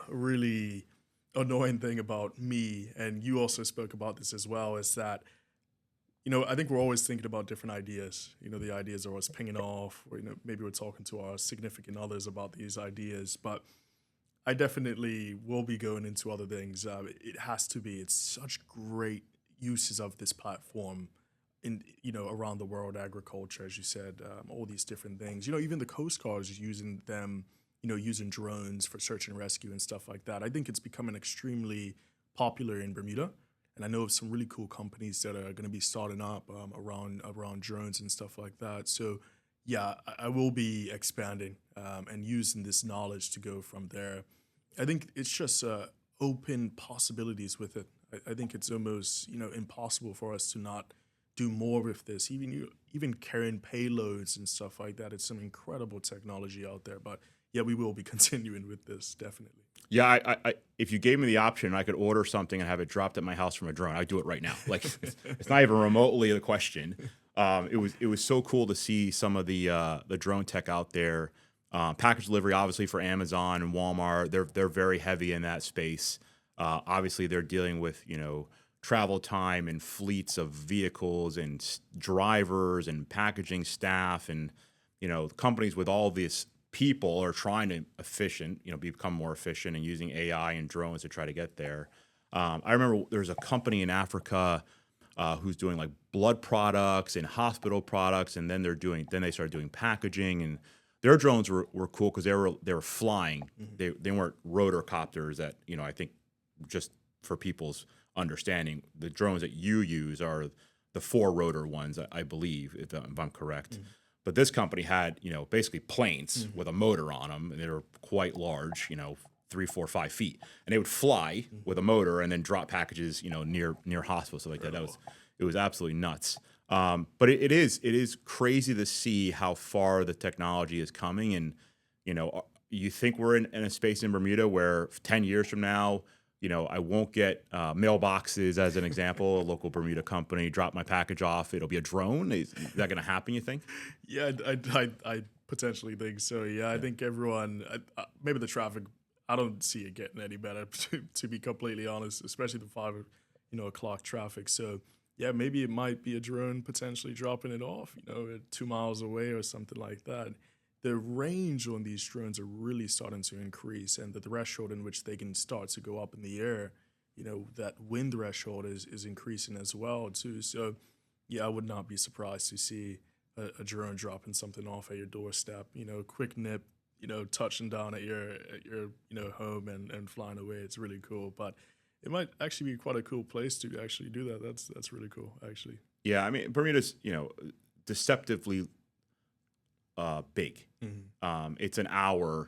really annoying thing about me, and you also spoke about this as well, is that I think we're always thinking about different ideas. The ideas are always pinging off, or maybe we're talking to our significant others about these ideas, but I definitely will be going into other things. It has to be. It's such great uses of this platform in around the world, agriculture, as you said, all these different things. Even the Coast Guard is using them. Using drones for search and rescue and stuff like that. I think it's becoming extremely popular in Bermuda, and I know of some really cool companies that are going to be starting up around drones and stuff like that. So, yeah, I will be expanding and using this knowledge to go from there. I think it's just open possibilities with it. I think it's almost impossible for us to not do more with this. Even carrying payloads and stuff like that. It's some incredible technology out there. But yeah, we will be continuing with this, definitely. yeah, I if you gave me the option, I could order something and have it dropped at my house from a drone. I'd do it right now. Like, it's not even remotely the question. It was so cool to see some of the drone tech out there. Package delivery, obviously, for Amazon and Walmart, they're very heavy in that space. Obviously, they're dealing with travel time and fleets of vehicles and drivers and packaging staff, and companies with all this people are trying to become more efficient and using AI and drones to try to get there. I remember there's a company in Africa who's doing like blood products and hospital products, and then they started doing packaging, and their drones were cool because they were flying. They weren't rotor copters that I think, just for people's understanding, the drones that you use are the 4 rotor ones, I believe, if I'm correct. But this company had, basically planes with a motor on them, and they were quite large, 3, 4, 5 feet, and they would fly with a motor and then drop packages, near hospitals, stuff like that. It was absolutely nuts. But it is crazy to see how far the technology is coming, and you think we're in a space in Bermuda where 10 years from now, I won't get mailboxes, as an example, a local Bermuda company, drop my package off. It'll be a drone. Is that going to happen, you think? Yeah, I potentially think so. Yeah, I think everyone, maybe the traffic, I don't see it getting any better, to be completely honest, especially the 5 o'clock traffic. So, yeah, maybe it might be a drone potentially dropping it off, 2 miles away or something like that. The range on these drones are really starting to increase, and the threshold in which they can start to go up in the air, that wind threshold is increasing as well too. So, yeah, I would not be surprised to see a drone dropping something off at your doorstep. Quick nip, touching down at your home and flying away. It's really cool, but it might actually be quite a cool place to actually do that. That's really cool, actually. Yeah, I mean, Bermuda's deceptively big. It's an hour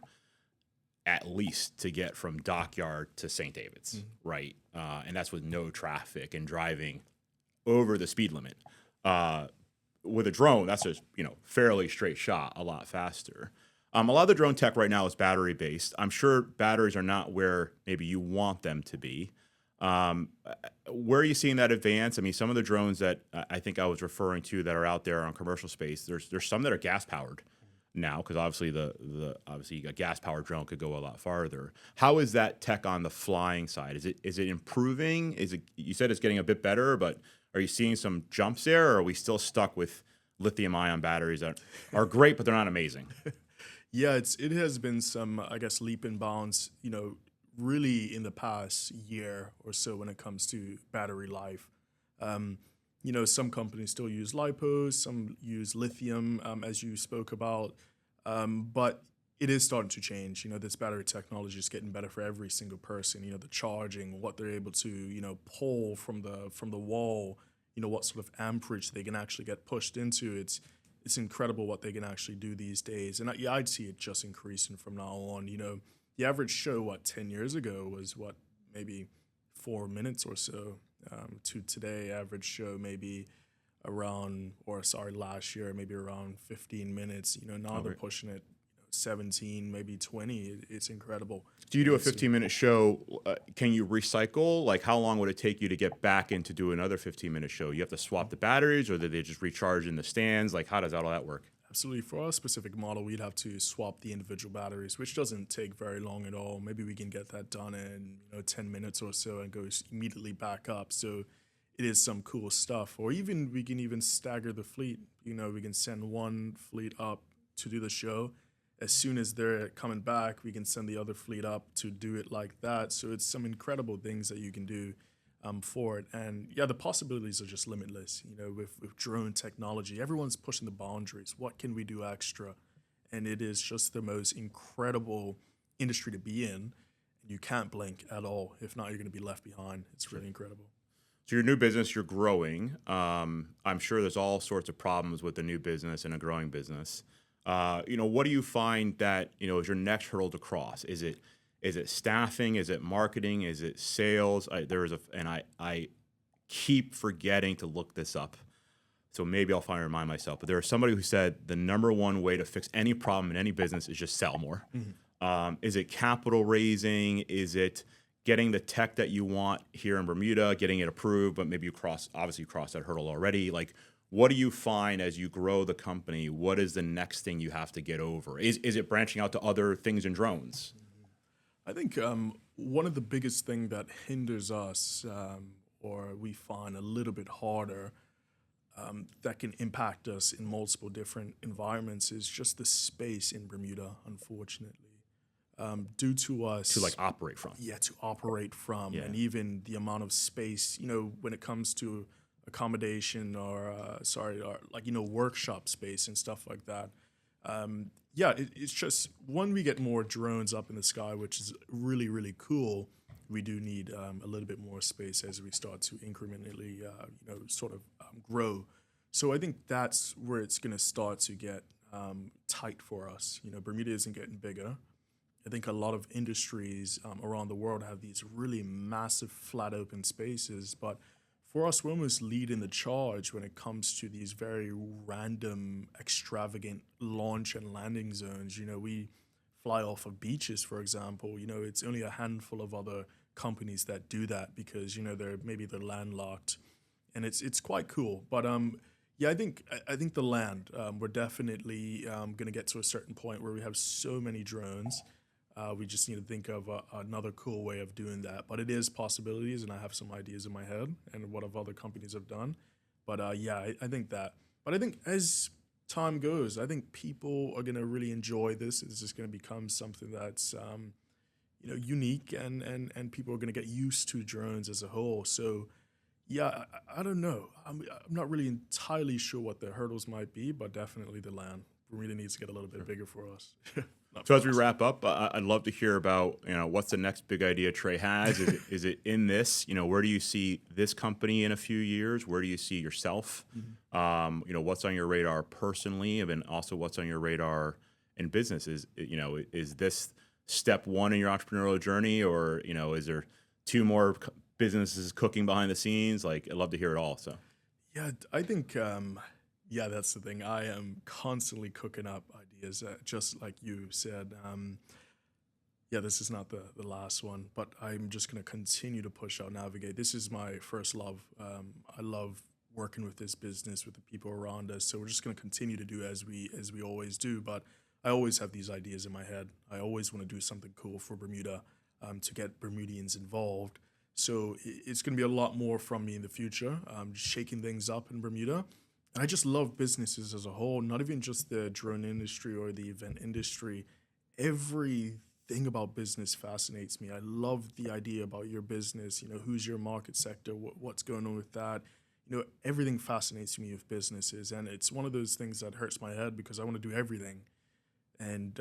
at least to get from Dockyard to St. David's, right? And that's with no traffic and driving over the speed limit. With a drone, that's just fairly straight shot, a lot faster. A lot of the drone tech right now is battery based. I'm sure batteries are not where maybe you want them to be. Where are you seeing that advance? I mean, some of the drones that I think I was referring to that are out there on commercial space, there's some that are gas powered now, because obviously obviously a gas powered drone could go a lot farther. How is that tech on the flying side? Is it improving? You said it's getting a bit better, but are you seeing some jumps there, or are we still stuck with lithium ion batteries that are great but they're not amazing? Yeah, it has been some, I guess, leap and bounds, really in the past year or so when it comes to battery life. Some companies still use lipos, some use lithium, as you spoke about, but it is starting to change. This battery technology is getting better for every single person. The charging, what they're able to, pull from the wall, what sort of amperage they can actually get pushed into. It's incredible what they can actually do these days. And I'd see it just increasing from now on. The average show, 10 years ago was maybe 4 minutes or so, to today, average show maybe last year, maybe around 15 minutes. Now they're pushing it 17, maybe 20. It's incredible. Do you do a 15-minute show? Can you recycle? Like, how long would it take you to get back into do another 15-minute show? You have to swap the batteries, or do they just recharge in the stands? Like, how does all that work? Absolutely. For our specific model, we'd have to swap the individual batteries, which doesn't take very long at all. Maybe we can get that done in 10 minutes or so and goes immediately back up. So it is some cool stuff. Or even we can even stagger the fleet. We can send one fleet up to do the show. As soon as they're coming back, we can send the other fleet up to do it like that. So it's some incredible things that you can do for it. And yeah, the possibilities are just limitless. With drone technology, everyone's pushing the boundaries. What can we do extra? And it is just the most incredible industry to be in. You can't blink at all. If not, you're going to be left behind. It's really incredible. So your new business, you're growing. I'm sure there's all sorts of problems with a new business and a growing business. What do you find that, is your next hurdle to cross? Is it staffing? Is it marketing? Is it sales? I keep forgetting to look this up. So maybe I'll finally remind myself. But there was somebody who said the number one way to fix any problem in any business is just sell more. Mm-hmm. Is it capital raising? Is it getting the tech that you want here in Bermuda, getting it approved, but maybe you cross that hurdle already? Like, what do you find as you grow the company? What is the next thing you have to get over? Is it branching out to other things in drones? I think one of the biggest thing that hinders us, or we find a little bit harder, that can impact us in multiple different environments, is just the space in Bermuda, unfortunately. Due to us... To operate from. Yeah, to operate from. Yeah. And even the amount of space, when it comes to accommodation or workshop space and stuff like that. It's just when we get more drones up in the sky, which is really, really cool, we do need a little bit more space as we start to incrementally, grow. So I think that's where it's going to start to get tight for us. Bermuda isn't getting bigger. I think a lot of industries around the world have these really massive flat open spaces, but for us, we're almost leading the charge when it comes to these very random, extravagant launch and landing zones. We fly off of beaches, for example. It's only a handful of other companies that do that because they're landlocked, and it's quite cool. But I think the land, we're definitely going to get to a certain point where we have so many drones. We just need to think of another cool way of doing that. But it is possibilities, and I have some ideas in my head and what other companies have done. But I think that. But I think as time goes, I think people are going to really enjoy this. It's just going to become something that's unique, and people are going to get used to drones as a whole. So I don't know. I'm not really entirely sure what the hurdles might be, but definitely the land really needs to get a little bit bigger for us. So as we wrap up, I'd love to hear about, what's the next big idea Tre has? Is it in this? Where do you see this company in a few years? Where do you see yourself? Mm-hmm. What's on your radar personally, and then also what's on your radar in business? Is this step one in your entrepreneurial journey, or is there two more businesses cooking behind the scenes? I'd love to hear it all. So yeah, I think that's the thing. I am constantly cooking up ideas, just like you said. Yeah, this is not the last one, but I'm just going to continue to push out Navigate. This is my first love. I love working with this business, with the people around us. So we're just going to continue to do as we always do. But I always have these ideas in my head. I always want to do something cool for Bermuda, to get Bermudians involved. So it's going to be a lot more from me in the future, shaking things up in Bermuda. And I just love businesses as a whole, not even just the drone industry or the event industry. Everything about business fascinates me. I love the idea about your business, who's your market sector, what's going on with that. Everything fascinates me with businesses. And it's one of those things that hurts my head because I want to do everything. And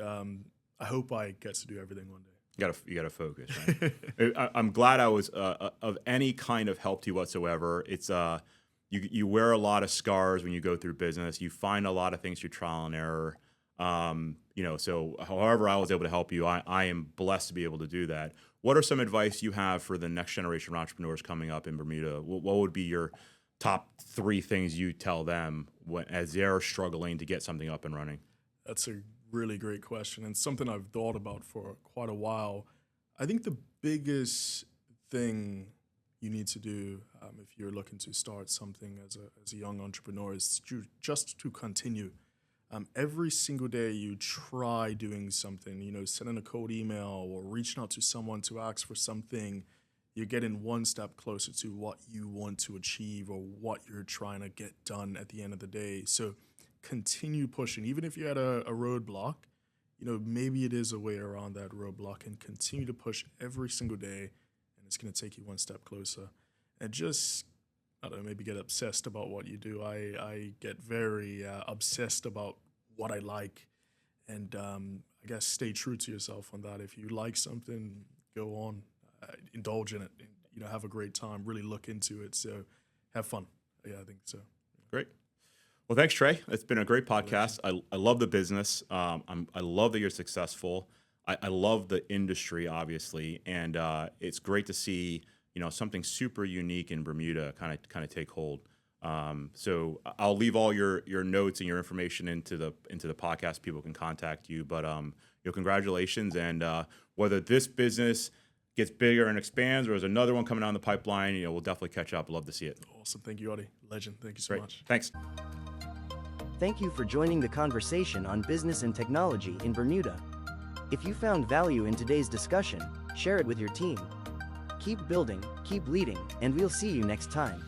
I hope I get to do everything one day. You gotta focus, right? I'm glad I was of any kind of help to you whatsoever. It's you wear a lot of scars when you go through business. You find a lot of things through trial and error. So however I was able to help you, I am blessed to be able to do that. What are some advice you have for the next generation of entrepreneurs coming up in Bermuda? What would be your top 3 things you tell them as they're struggling to get something up and running? That's a really great question, and something I've thought about for quite a while. I think the biggest thing you need to do if you're looking to start something as a young entrepreneur is just to continue. Every single day you try doing something, sending a cold email or reaching out to someone to ask for something, you're getting one step closer to what you want to achieve or what you're trying to get done at the end of the day. So continue pushing, even if you're at a roadblock, maybe it is a way around that roadblock, and continue to push every single day, and it's going to take you one step closer. And just, I don't know, maybe get obsessed about what you do. I get very obsessed about what I like, and I guess stay true to yourself on that. If you like something, go on, indulge in it, have a great time, really look into it. So have fun. Yeah, I think so. Great. Well, thanks, Tre. It's been a great podcast. I love the business. I love that you're successful. I love the industry, obviously, and it's great to see something super unique in Bermuda kind of take hold. So I'll leave all your notes and your information into the podcast. People can contact you, but congratulations. And whether this business gets bigger and expands, or there's another one coming down the pipeline, we'll definitely catch up. Love to see it. Awesome. Thank you, Audie. Legend. Thank you so much. Thanks. Thank you for joining the conversation on business and technology in Bermuda. If you found value in today's discussion, share it with your team. Keep building, keep leading, and we'll see you next time.